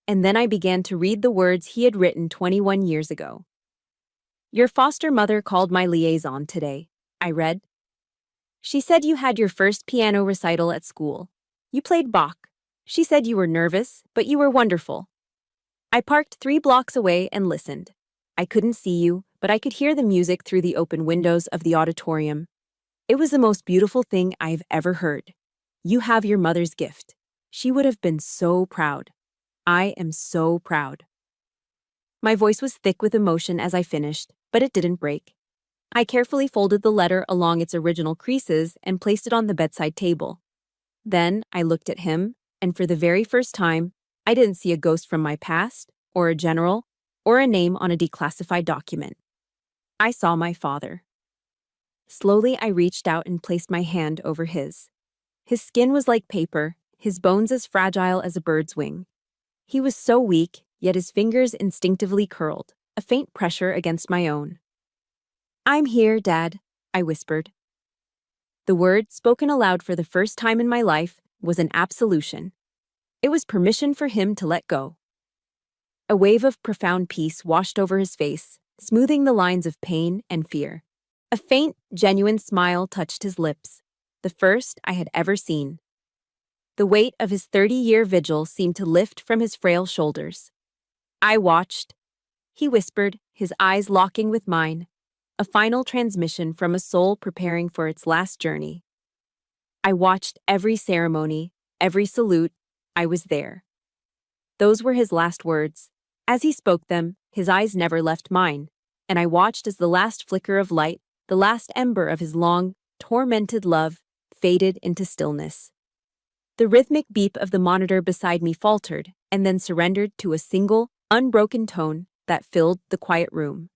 Speaker 1: And then I began to read the words he had written 21 years ago. "Your foster mother called my liaison today," I read. "She said you had your first piano recital at school. You played Bach. She said you were nervous, but you were wonderful. I parked 3 blocks away and listened. I couldn't see you, but I could hear the music through the open windows of the auditorium. It was the most beautiful thing I've ever heard. You have your mother's gift. She would have been so proud. I am so proud." My voice was thick with emotion as I finished, but it didn't break. I carefully folded the letter along its original creases and placed it on the bedside table. Then I looked at him, and for the very first time, I didn't see a ghost from my past, or a general, or a name on a declassified document. I saw my father. Slowly, I reached out and placed my hand over his. His skin was like paper, his bones as fragile as a bird's wing. He was so weak, yet his fingers instinctively curled, a faint pressure against my own. "I'm here, Dad," I whispered. The word, spoken aloud for the first time in my life, was an absolution. It was permission for him to let go. A wave of profound peace washed over his face, smoothing the lines of pain and fear. A faint, genuine smile touched his lips, the first I had ever seen. The weight of his 30-year vigil seemed to lift from his frail shoulders. I watched. He whispered, his eyes locking with mine, a final transmission from a soul preparing for its last journey. I watched every ceremony, every salute. I was there. Those were his last words. As he spoke them, his eyes never left mine, and I watched as the last flicker of light, the last ember of his long, tormented love, faded into stillness. The rhythmic beep of the monitor beside me faltered and then surrendered to a single, unbroken tone that filled the quiet room.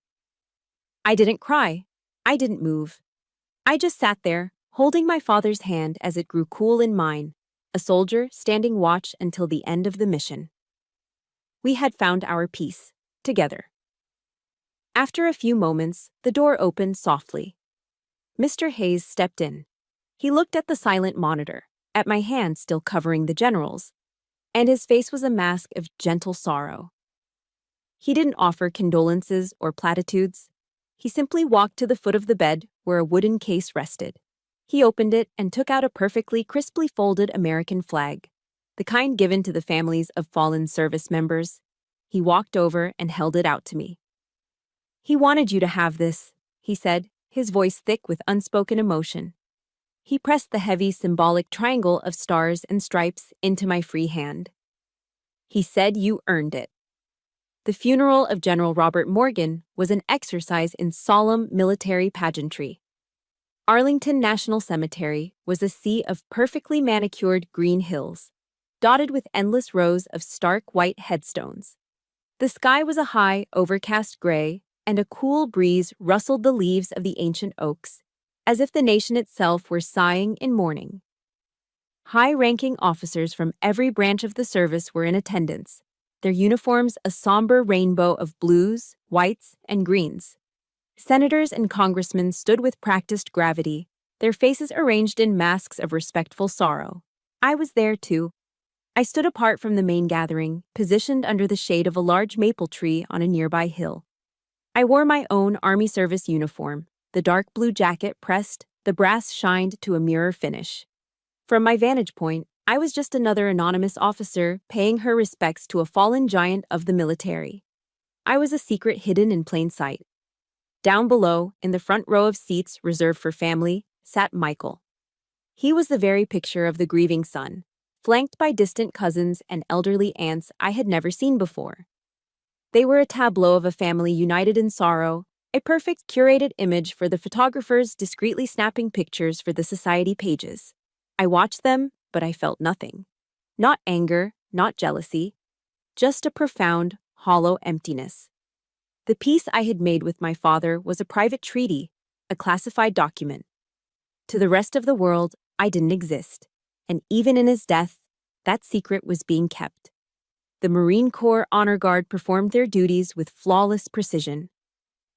Speaker 1: I didn't cry. I didn't move. I just sat there, holding my father's hand as it grew cool in mine, a soldier standing watch until the end of the mission. We had found our peace, together. After a few moments, the door opened softly. Mr. Hayes stepped in. He looked at the silent monitor, at my hand still covering the general's, and his face was a mask of gentle sorrow. He didn't offer condolences or platitudes. He simply walked to the foot of the bed where a wooden case rested. He opened it and took out a perfectly crisply folded American flag, the kind given to the families of fallen service members. He walked over and held it out to me. "He wanted you to have this," he said, his voice thick with unspoken emotion. He pressed the heavy, symbolic triangle of stars and stripes into my free hand. "He said you earned it." The funeral of General Robert Morgan was an exercise in solemn military pageantry. Arlington National Cemetery was a sea of perfectly manicured green hills, dotted with endless rows of stark white headstones. The sky was a high, overcast gray, and a cool breeze rustled the leaves of the ancient oaks, as if the nation itself were sighing in mourning. High-ranking officers from every branch of the service were in attendance, their uniforms a somber rainbow of blues, whites, and greens. Senators and congressmen stood with practiced gravity, their faces arranged in masks of respectful sorrow. I was there, too. I stood apart from the main gathering, positioned under the shade of a large maple tree on a nearby hill. I wore my own Army service uniform, the dark blue jacket pressed, the brass shined to a mirror finish. From my vantage point, I was just another anonymous officer paying her respects to a fallen giant of the military. I was a secret hidden in plain sight. Down below, in the front row of seats reserved for family, sat Michael. He was the very picture of the grieving son, flanked by distant cousins and elderly aunts I had never seen before. They were a tableau of a family united in sorrow, a perfect curated image for the photographers discreetly snapping pictures for the society pages. I watched them, but I felt nothing. Not anger, not jealousy, just a profound, hollow emptiness. The peace I had made with my father was a private treaty, a classified document. To the rest of the world, I didn't exist, and even in his death, that secret was being kept. The Marine Corps Honor Guard performed their duties with flawless precision.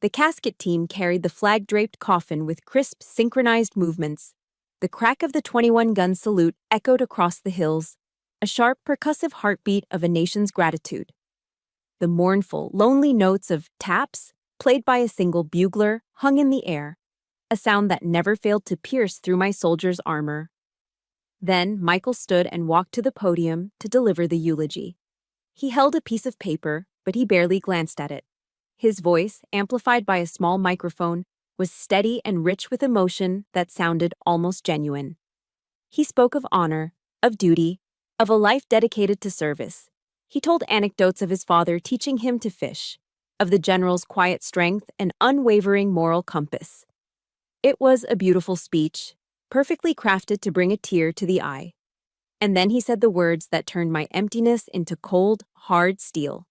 Speaker 1: The casket team carried the flag-draped coffin with crisp, synchronized movements. The crack of the 21-gun salute echoed across the hills, a sharp, percussive heartbeat of a nation's gratitude. The mournful, lonely notes of taps, played by a single bugler, hung in the air, a sound that never failed to pierce through my soldier's armor. Then Michael stood and walked to the podium to deliver the eulogy. He held a piece of paper, but he barely glanced at it. His voice, amplified by a small microphone, was steady and rich with emotion that sounded almost genuine. He spoke of honor, of duty, of a life dedicated to service. He told anecdotes of his father teaching him to fish, of the general's quiet strength and unwavering moral compass. It was a beautiful speech, perfectly crafted to bring a tear to the eye. And then he said the words that turned my emptiness into cold, hard steel.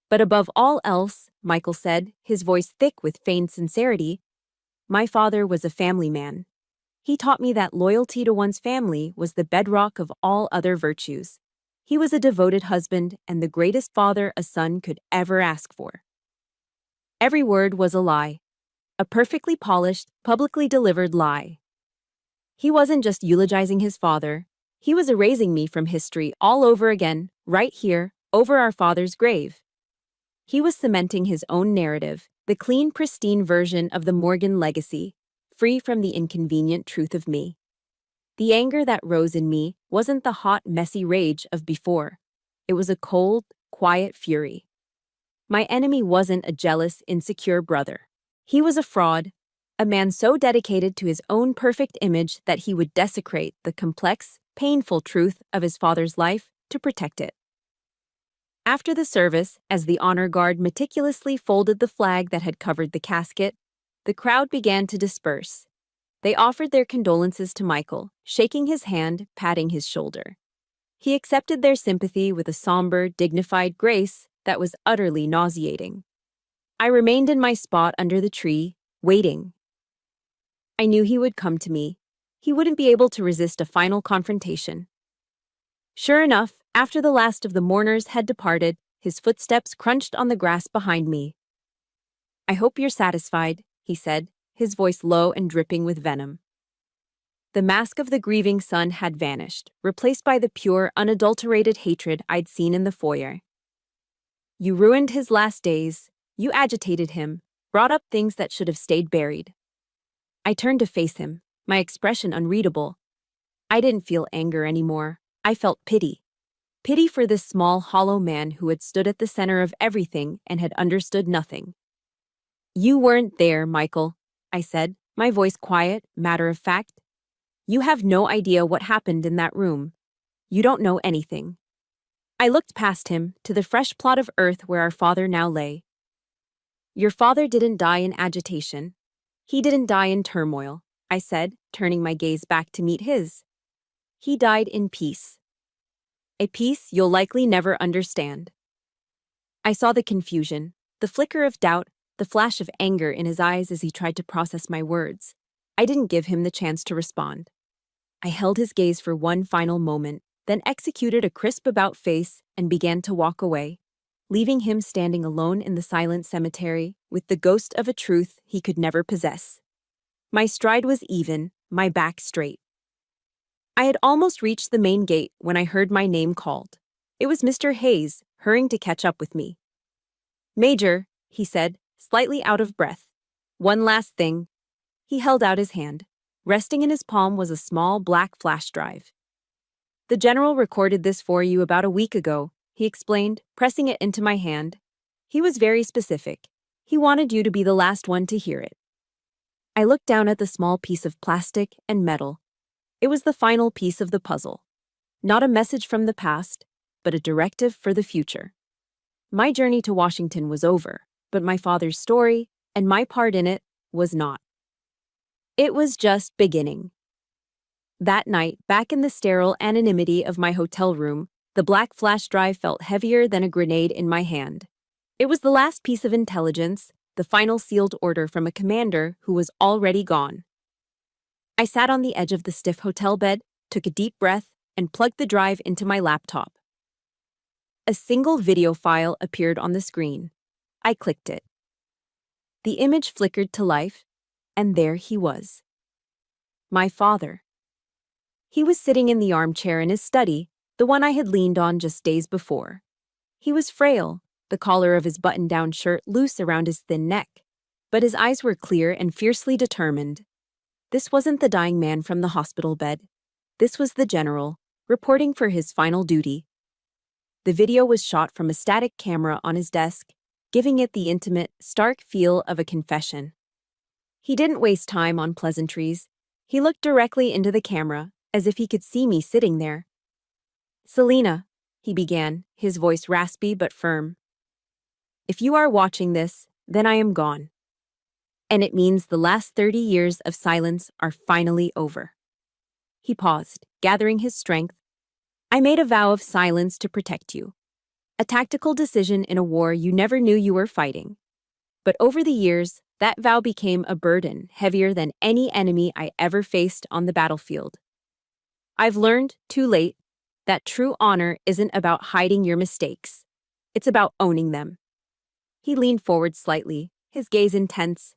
Speaker 1: But above all else, Michael said, his voice thick with feigned sincerity, my father was a family man. He taught me that loyalty to one's family was the bedrock of all other virtues. He was a devoted husband and the greatest father a son could ever ask for. Every word was a lie, a perfectly polished, publicly delivered lie. He wasn't just eulogizing his father, he was erasing me from history all over again, right here, over our father's grave. He was cementing his own narrative, the clean, pristine version of the Morgan legacy, free from the inconvenient truth of me. The anger that rose in me wasn't the hot, messy rage of before. It was a cold, quiet fury. My enemy wasn't a jealous, insecure brother. He was a fraud, a man so dedicated to his own perfect image that he would desecrate the complex, painful truth of his father's life to protect it. After the service, as the honor guard meticulously folded the flag that had covered the casket, the crowd began to disperse. They offered their condolences to Michael, shaking his hand, patting his shoulder. He accepted their sympathy with a somber, dignified grace that was utterly nauseating. I remained in my spot under the tree, waiting. I knew he would come to me. He wouldn't be able to resist a final confrontation. Sure enough, after the last of the mourners had departed, his footsteps crunched on the grass behind me. I hope you're satisfied, he said, his voice low and dripping with venom. The mask of the grieving son had vanished, replaced by the pure, unadulterated hatred I'd seen in the foyer. You ruined his last days, you agitated him, brought up things that should have stayed buried. I turned to face him, my expression unreadable. I didn't feel anger anymore. I felt pity. Pity for this small, hollow man who had stood at the center of everything and had understood nothing. You weren't there, Michael, I said, my voice quiet, matter of fact. You have no idea what happened in that room. You don't know anything. I looked past him to the fresh plot of earth where our father now lay. Your father didn't die in agitation. He didn't die in turmoil, I said, turning my gaze back to meet his. He died in peace. A peace you'll likely never understand. I saw the confusion, the flicker of doubt, the flash of anger in his eyes as he tried to process my words. I didn't give him the chance to respond. I held his gaze for one final moment, then executed a crisp about-face and began to walk away, leaving him standing alone in the silent cemetery with the ghost of a truth he could never possess. My stride was even, my back straight. I had almost reached the main gate when I heard my name called. It was Mr. Hayes, hurrying to catch up with me. Major, he said, slightly out of breath. One last thing. He held out his hand. Resting in his palm was a small black flash drive. The general recorded this for you about a week ago, he explained, pressing it into my hand. He was very specific. He wanted you to be the last one to hear it. I looked down at the small piece of plastic and metal. It was the final piece of the puzzle. Not a message from the past, but a directive for the future. My journey to Washington was over, but my father's story, and my part in it, was not. It was just beginning. That night, back in the sterile anonymity of my hotel room, the black flash drive felt heavier than a grenade in my hand. It was the last piece of intelligence, the final sealed order from a commander who was already gone. I sat on the edge of the stiff hotel bed, took a deep breath, and plugged the drive into my laptop. A single video file appeared on the screen. I clicked it. The image flickered to life, and there he was. My father. He was sitting in the armchair in his study, the one I had leaned on just days before. He was frail, the collar of his button-down shirt loose around his thin neck, but his eyes were clear and fiercely determined. This wasn't the dying man from the hospital bed. This was the general, reporting for his final duty. The video was shot from a static camera on his desk, giving it the intimate, stark feel of a confession. He didn't waste time on pleasantries. He looked directly into the camera, as if he could see me sitting there. "Selena," he began, his voice raspy but firm. "If you are watching this, then I am gone. And it means the last 30 years of silence are finally over." He paused, gathering his strength. "I made a vow of silence to protect you. A tactical decision in a war you never knew you were fighting. But over the years, that vow became a burden heavier than any enemy I ever faced on the battlefield. I've learned, too late, that true honor isn't about hiding your mistakes. It's about owning them." He leaned forward slightly, his gaze intense.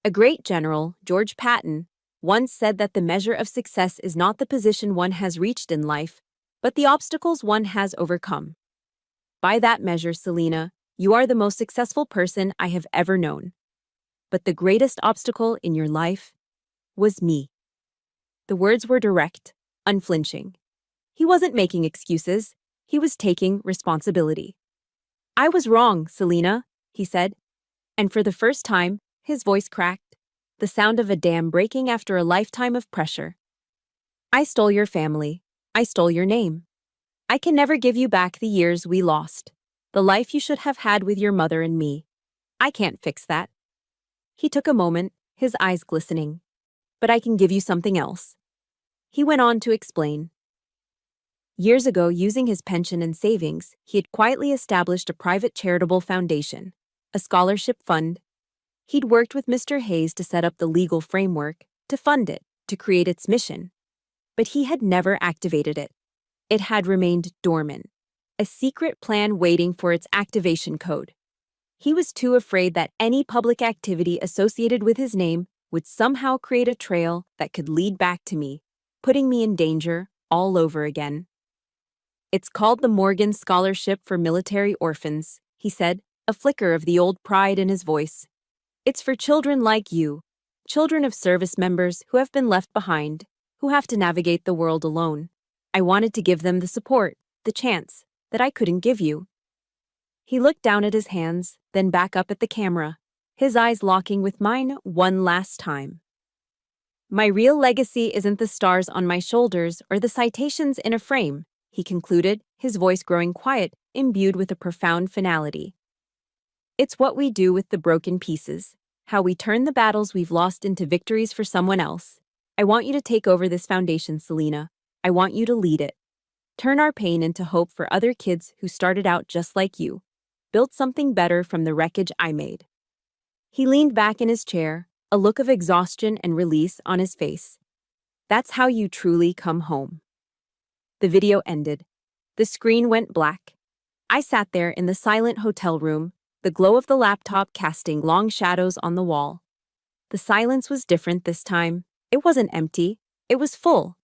Speaker 1: "A great general, George Patton, once said that the measure of success is not the position one has reached in life, but the obstacles one has overcome. By that measure, Selena, you are the most successful person I have ever known. But the greatest obstacle in your life was me." The words were direct, unflinching. He wasn't making excuses. He was taking responsibility. "I was wrong, Selena," he said. And for the first time, his voice cracked, the sound of a dam breaking after a lifetime of pressure. "I stole your family. I stole your name. I can never give you back the years we lost, the life you should have had with your mother and me. I can't fix that." He took a moment, his eyes glistening. "But I can give you something else." He went on to explain. Years ago, using his pension and savings, he had quietly established a private charitable foundation, a scholarship fund. He'd worked with Mr. Hayes to set up the legal framework, to fund it, to create its mission. But he had never activated it. It had remained dormant, a secret plan waiting for its activation code. He was too afraid that any public activity associated with his name would somehow create a trail that could lead back to me, putting me in danger all over again. "It's called the Morgan Scholarship for Military Orphans," he said, a flicker of the old pride in his voice. "It's for children like you, children of service members who have been left behind, who have to navigate the world alone. I wanted to give them the support, the chance, that I couldn't give you." He looked down at his hands, then back up at the camera, his eyes locking with mine one last time. "My real legacy isn't the stars on my shoulders or the citations in a frame," he concluded, his voice growing quiet, imbued with a profound finality. "It's what we do with the broken pieces, how we turn the battles we've lost into victories for someone else. I want you to take over this foundation, Selena. I want you to lead it. Turn our pain into hope for other kids who started out just like you, built something better from the wreckage I made." He leaned back in his chair, a look of exhaustion and release on his face. "That's how you truly come home." The video ended. The screen went black. I sat there in the silent hotel room, the glow of the laptop casting long shadows on the wall. The silence was different this time. It wasn't empty. It was full.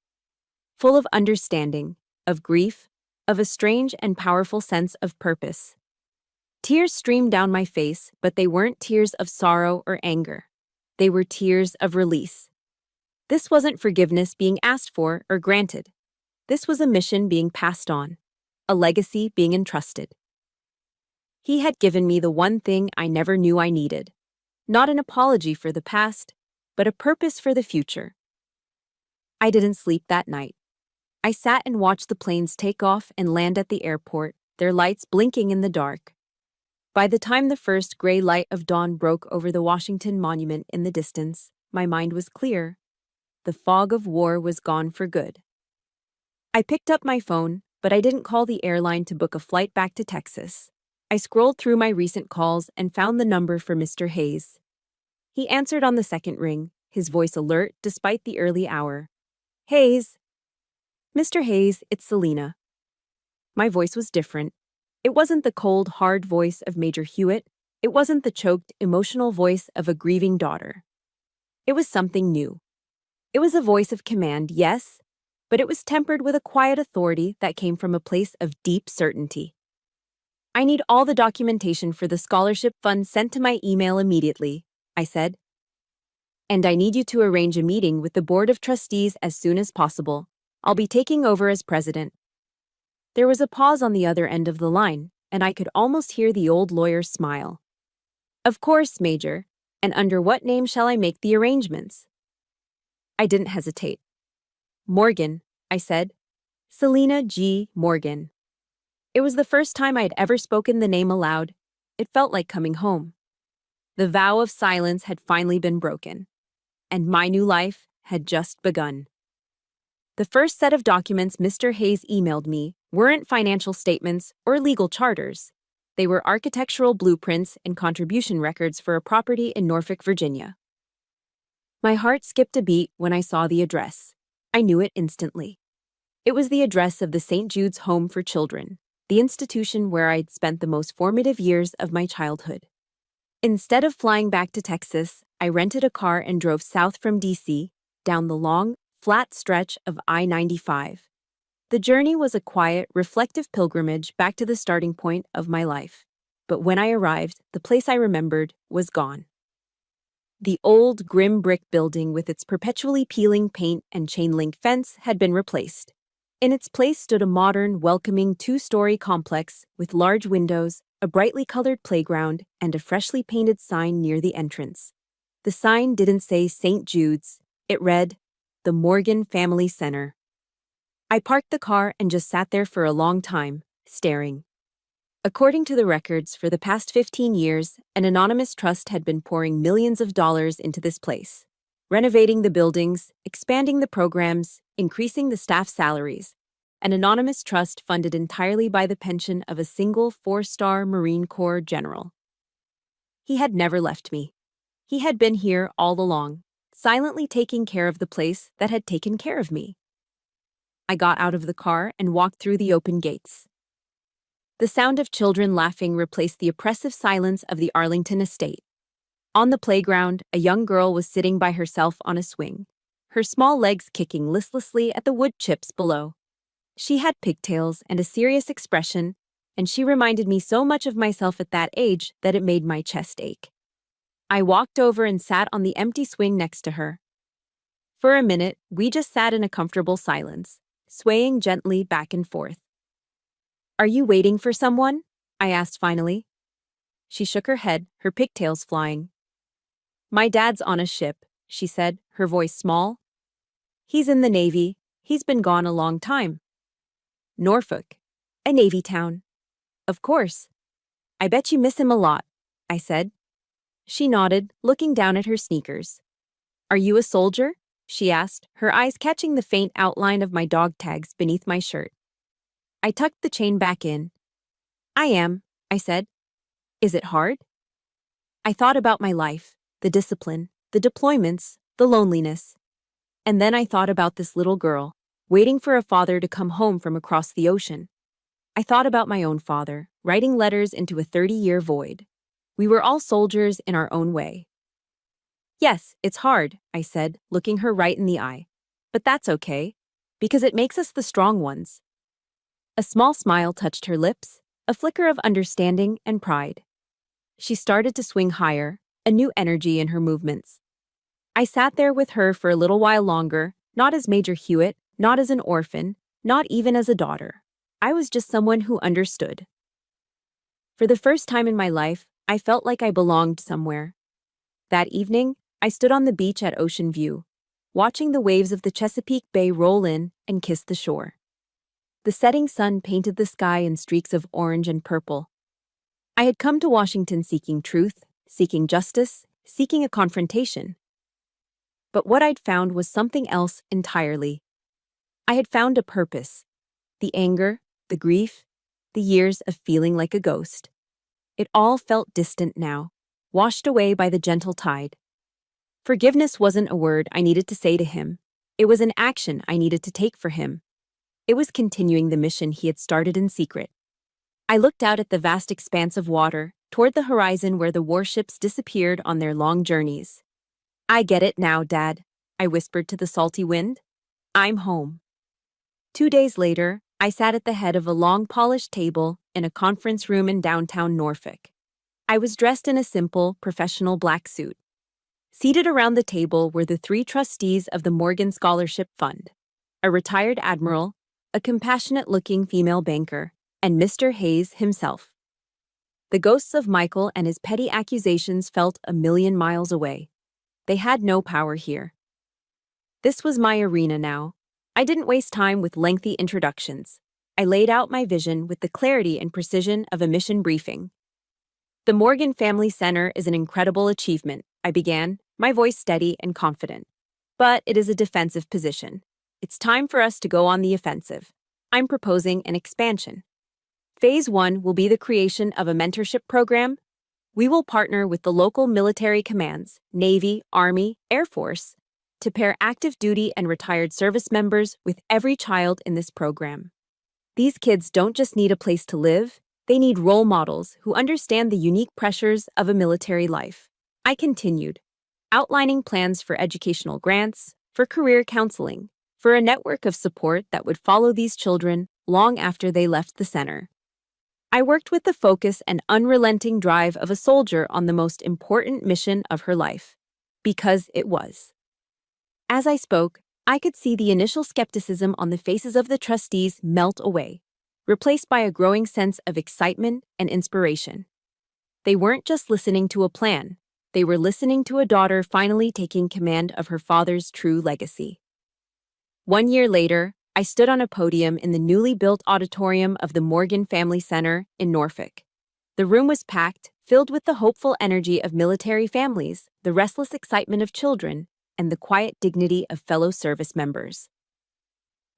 Speaker 1: Full of understanding, of grief, of a strange and powerful sense of purpose. Tears streamed down my face, but they weren't tears of sorrow or anger. They were tears of release. This wasn't forgiveness being asked for or granted. This was a mission being passed on, a legacy being entrusted. He had given me the one thing I never knew I needed. Not an apology for the past, but a purpose for the future. I didn't sleep that night. I sat and watched the planes take off and land at the airport, their lights blinking in the dark. By the time the first gray light of dawn broke over the Washington Monument in the distance, my mind was clear. The fog of war was gone for good. I picked up my phone, but I didn't call the airline to book a flight back to Texas. I scrolled through my recent calls and found the number for Mr. Hayes. He answered on the second ring, his voice alert despite the early hour. Hayes. Mr. Hayes, it's Selena. My voice was different. It wasn't the cold, hard voice of Major Hewitt. It wasn't the choked, emotional voice of a grieving daughter. It was something new. It was a voice of command, yes, but it was tempered with a quiet authority that came from a place of deep certainty. I need all the documentation for the scholarship fund sent to my email immediately, I said. And I need you to arrange a meeting with the Board of Trustees as soon as possible. I'll be taking over as president. There was a pause on the other end of the line, and I could almost hear the old lawyer's smile. Of course, Major. And under what name shall I make the arrangements? I didn't hesitate. Morgan, I said. Selena G. Morgan. It was the first time I'd ever spoken the name aloud. It felt like coming home. The vow of silence had finally been broken, and my new life had just begun. The first set of documents Mr. Hayes emailed me weren't financial statements or legal charters. They were architectural blueprints and contribution records for a property in Norfolk, Virginia. My heart skipped a beat when I saw the address. I knew it instantly. It was the address of the St. Jude's Home for Children, the institution where I'd spent the most formative years of my childhood. Instead of flying back to Texas, I rented a car and drove south from D.C., down the long, flat stretch of I-95. The journey was a quiet, reflective pilgrimage back to the starting point of my life. But when I arrived, the place I remembered was gone. The old, grim brick building with its perpetually peeling paint and chain-link fence had been replaced. In its place stood a modern, welcoming two-story complex with large windows, a brightly colored playground, and a freshly painted sign near the entrance. The sign didn't say St. Jude's. It read, The Morgan Family Center. I parked the car and just sat there for a long time, staring. According to the records, for the past 15 years, an anonymous trust had been pouring millions of dollars into this place, renovating the buildings, expanding the programs, increasing the staff salaries. An anonymous trust funded entirely by the pension of a single 4-star Marine Corps general. He had never left me. He had been here all along, silently taking care of the place that had taken care of me. I got out of the car and walked through the open gates. The sound of children laughing replaced the oppressive silence of the Arlington estate. On the playground, a young girl was sitting by herself on a swing, her small legs kicking listlessly at the wood chips below. She had pigtails and a serious expression, and she reminded me so much of myself at that age that it made my chest ache. I walked over and sat on the empty swing next to her. For a minute, we just sat in a comfortable silence, swaying gently back and forth. Are you waiting for someone? I asked finally. She shook her head, her pigtails flying. My dad's on a ship, she said, her voice small. He's in the Navy. He's been gone a long time. Norfolk, a Navy town. Of course. I bet you miss him a lot, I said. She nodded, looking down at her sneakers. Are you a soldier? She asked, her eyes catching the faint outline of my dog tags beneath my shirt. I tucked the chain back in. I am, I said. Is it hard? I thought about my life, the discipline, the deployments, the loneliness. And then I thought about this little girl, waiting for a father to come home from across the ocean. I thought about my own father, writing letters into a 30-year void. We were all soldiers in our own way. Yes, it's hard, I said, looking her right in the eye. But that's okay, because it makes us the strong ones. A small smile touched her lips, a flicker of understanding and pride. She started to swing higher, a new energy in her movements. I sat there with her for a little while longer, not as Major Hewitt, not as an orphan, not even as a daughter. I was just someone who understood. For the first time in my life, I felt like I belonged somewhere. That evening, I stood on the beach at Ocean View, watching the waves of the Chesapeake Bay roll in and kiss the shore. The setting sun painted the sky in streaks of orange and purple. I had come to Washington seeking truth, seeking justice, seeking a confrontation. But what I'd found was something else entirely. I had found a purpose. The anger, the grief, the years of feeling like a ghost. It all felt distant now, washed away by the gentle tide. Forgiveness wasn't a word I needed to say to him. It was an action I needed to take for him. It was continuing the mission he had started in secret. I looked out at the vast expanse of water, toward the horizon where the warships disappeared on their long journeys. I get it now, Dad, I whispered to the salty wind. I'm home. 2 days later, I sat at the head of a long polished table in a conference room in downtown Norfolk. I was dressed in a simple, professional black suit. Seated around the table were the 3 trustees of the Morgan Scholarship Fund, a retired admiral, a compassionate-looking female banker, and Mr. Hayes himself. The ghosts of Michael and his petty accusations felt a million miles away. They had no power here. This was my arena now. I didn't waste time with lengthy introductions. I laid out my vision with the clarity and precision of a mission briefing. The Morgan Family Center is an incredible achievement, I began, my voice steady and confident. But it is a defensive position. It's time for us to go on the offensive. I'm proposing an expansion. Phase 1 will be the creation of a mentorship program. We will partner with the local military commands, Navy, Army, Air Force, to pair active duty and retired service members with every child in this program. These kids don't just need a place to live, they need role models who understand the unique pressures of a military life. I continued, outlining plans for educational grants, for career counseling, for a network of support that would follow these children long after they left the center. I worked with the focus and unrelenting drive of a soldier on the most important mission of her life, because it was. As I spoke, I could see the initial skepticism on the faces of the trustees melt away, replaced by a growing sense of excitement and inspiration. They weren't just listening to a plan, they were listening to a daughter finally taking command of her father's true legacy. 1 year later, I stood on a podium in the newly built auditorium of the Morgan Family Center in Norfolk. The room was packed, filled with the hopeful energy of military families, the restless excitement of children, and the quiet dignity of fellow service members.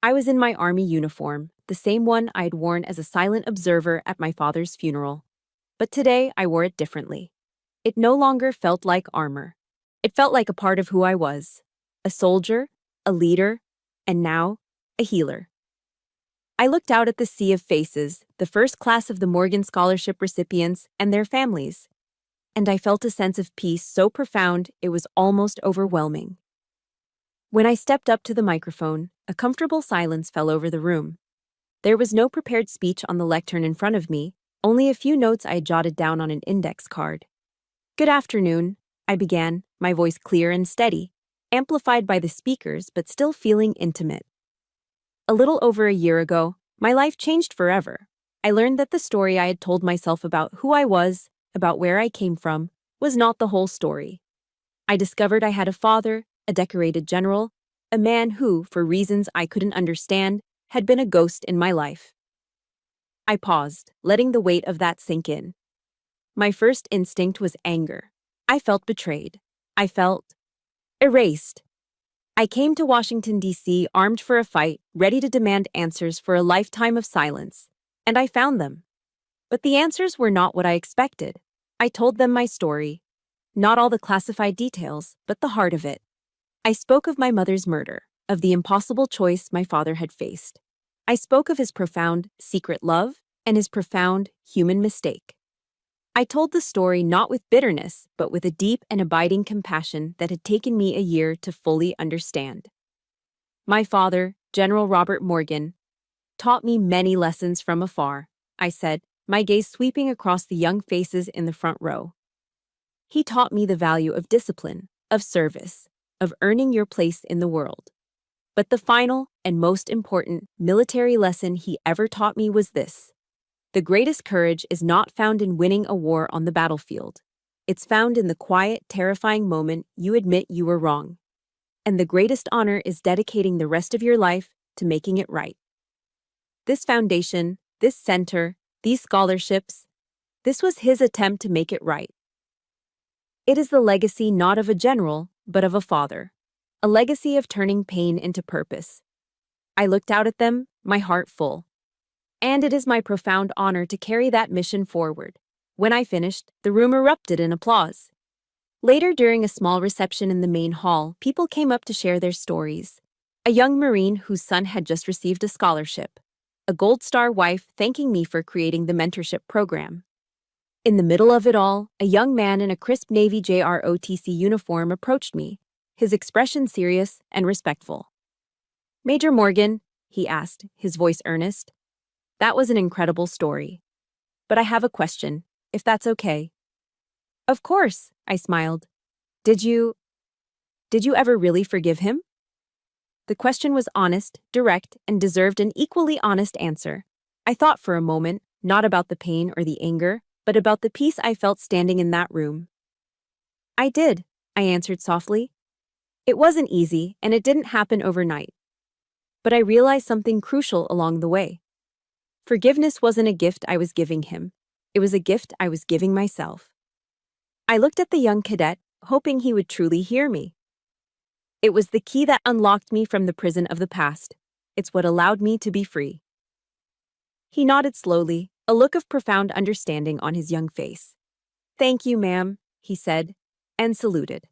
Speaker 1: I was in my Army uniform, the same one I had worn as a silent observer at my father's funeral. But today I wore it differently. It no longer felt like armor. It felt like a part of who I was. A soldier, a leader, and now, a healer. I looked out at the sea of faces, the first class of the Morgan Scholarship recipients and their families, and I felt a sense of peace so profound it was almost overwhelming. When I stepped up to the microphone, a comfortable silence fell over the room. There was no prepared speech on the lectern in front of me, only a few notes I had jotted down on an index card. "Good afternoon," I began, my voice clear and steady, amplified by the speakers but still feeling intimate. A little over a year ago, my life changed forever. I learned that the story I had told myself about who I was, about where I came from, was not the whole story. I discovered I had a father, a decorated general, a man who, for reasons I couldn't understand, had been a ghost in my life. I paused, letting the weight of that sink in. My first instinct was anger. I felt betrayed. I felt erased. I came to Washington, D.C. armed for a fight, ready to demand answers for a lifetime of silence, and I found them. But the answers were not what I expected. I told them my story. Not all the classified details, but the heart of it. I spoke of my mother's murder, of the impossible choice my father had faced. I spoke of his profound, secret love and his profound, human mistake. I told the story not with bitterness, but with a deep and abiding compassion that had taken me a year to fully understand. My father, General Robert Morgan, taught me many lessons from afar, I said, my gaze sweeping across the young faces in the front row. He taught me the value of discipline, of service, of earning your place in the world. But the final and most important military lesson he ever taught me was this. The greatest courage is not found in winning a war on the battlefield. It's found in the quiet, terrifying moment you admit you were wrong. And the greatest honor is dedicating the rest of your life to making it right. This foundation, this center, these scholarships, this was his attempt to make it right. It is the legacy not of a general, but of a father. a legacy of turning pain into purpose. I looked out at them, my heart full. And it is my profound honor to carry that mission forward. When I finished, the room erupted in applause. Later, during a small reception in the main hall, people came up to share their stories. A young Marine whose son had just received a scholarship. A Gold Star wife thanking me for creating the mentorship program. In the middle of it all, a young man in a crisp Navy JROTC uniform approached me, his expression serious and respectful. "Major Morgan," he asked, his voice earnest. "That was an incredible story. But I have a question, if that's okay." "Of course," I smiled. Did you ever really forgive him?" The question was honest, direct, and deserved an equally honest answer. I thought for a moment, not about the pain or the anger, but about the peace I felt standing in that room. "I did," I answered softly. "It wasn't easy, and it didn't happen overnight. But I realized something crucial along the way. Forgiveness wasn't a gift I was giving him. It was a gift I was giving myself." I looked at the young cadet, hoping he would truly hear me. "It was the key that unlocked me from the prison of the past. It's what allowed me to be free." He nodded slowly, a look of profound understanding on his young face. "Thank you, ma'am," he said, and saluted.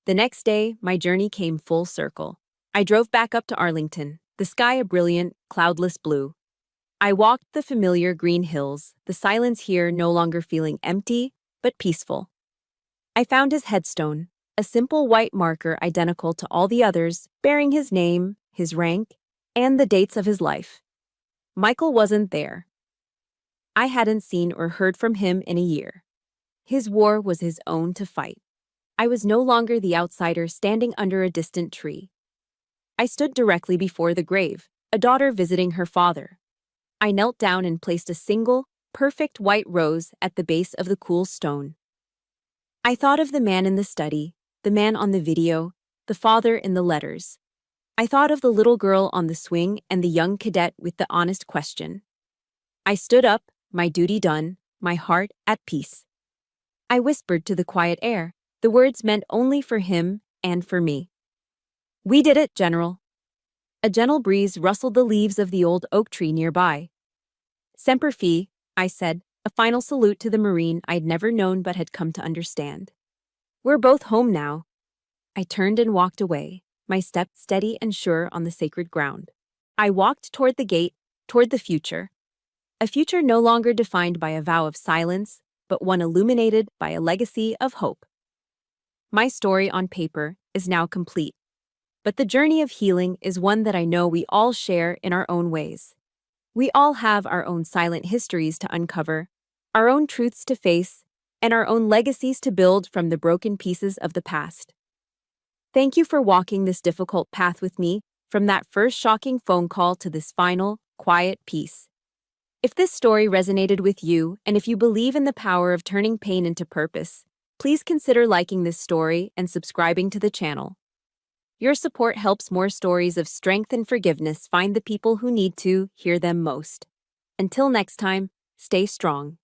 Speaker 1: The next day, my journey came full circle. I drove back up to Arlington, the sky a brilliant, cloudless blue. I walked the familiar green hills, the silence here no longer feeling empty, but peaceful. I found his headstone, a simple white marker identical to all the others, bearing his name, his rank, and the dates of his life. Michael wasn't there. I hadn't seen or heard from him in a year. His war was his own to fight. I was no longer the outsider standing under a distant tree. I stood directly before the grave, a daughter visiting her father. I knelt down and placed a single, perfect white rose at the base of the cool stone. I thought of the man in the study, the man on the video, the father in the letters. I thought of the little girl on the swing and the young cadet with the honest question. I stood up, my duty done, my heart at peace. I whispered to the quiet air, the words meant only for him and for me. "We did it, General." A gentle breeze rustled the leaves of the old oak tree nearby. "Semper Fi," I said, a final salute to the Marine I'd never known but had come to understand. "We're both home now." I turned and walked away, my step steady and sure on the sacred ground. I walked toward the gate, toward the future. A future no longer defined by a vow of silence, but one illuminated by a legacy of hope. My story on paper is now complete. But the journey of healing is one that I know we all share in our own ways. We all have our own silent histories to uncover, our own truths to face, and our own legacies to build from the broken pieces of the past. Thank you for walking this difficult path with me, from that first shocking phone call to this final, quiet peace. If this story resonated with you, and if you believe in the power of turning pain into purpose, please consider liking this story and subscribing to the channel. Your support helps more stories of strength and forgiveness find the people who need to hear them most. Until next time, stay strong.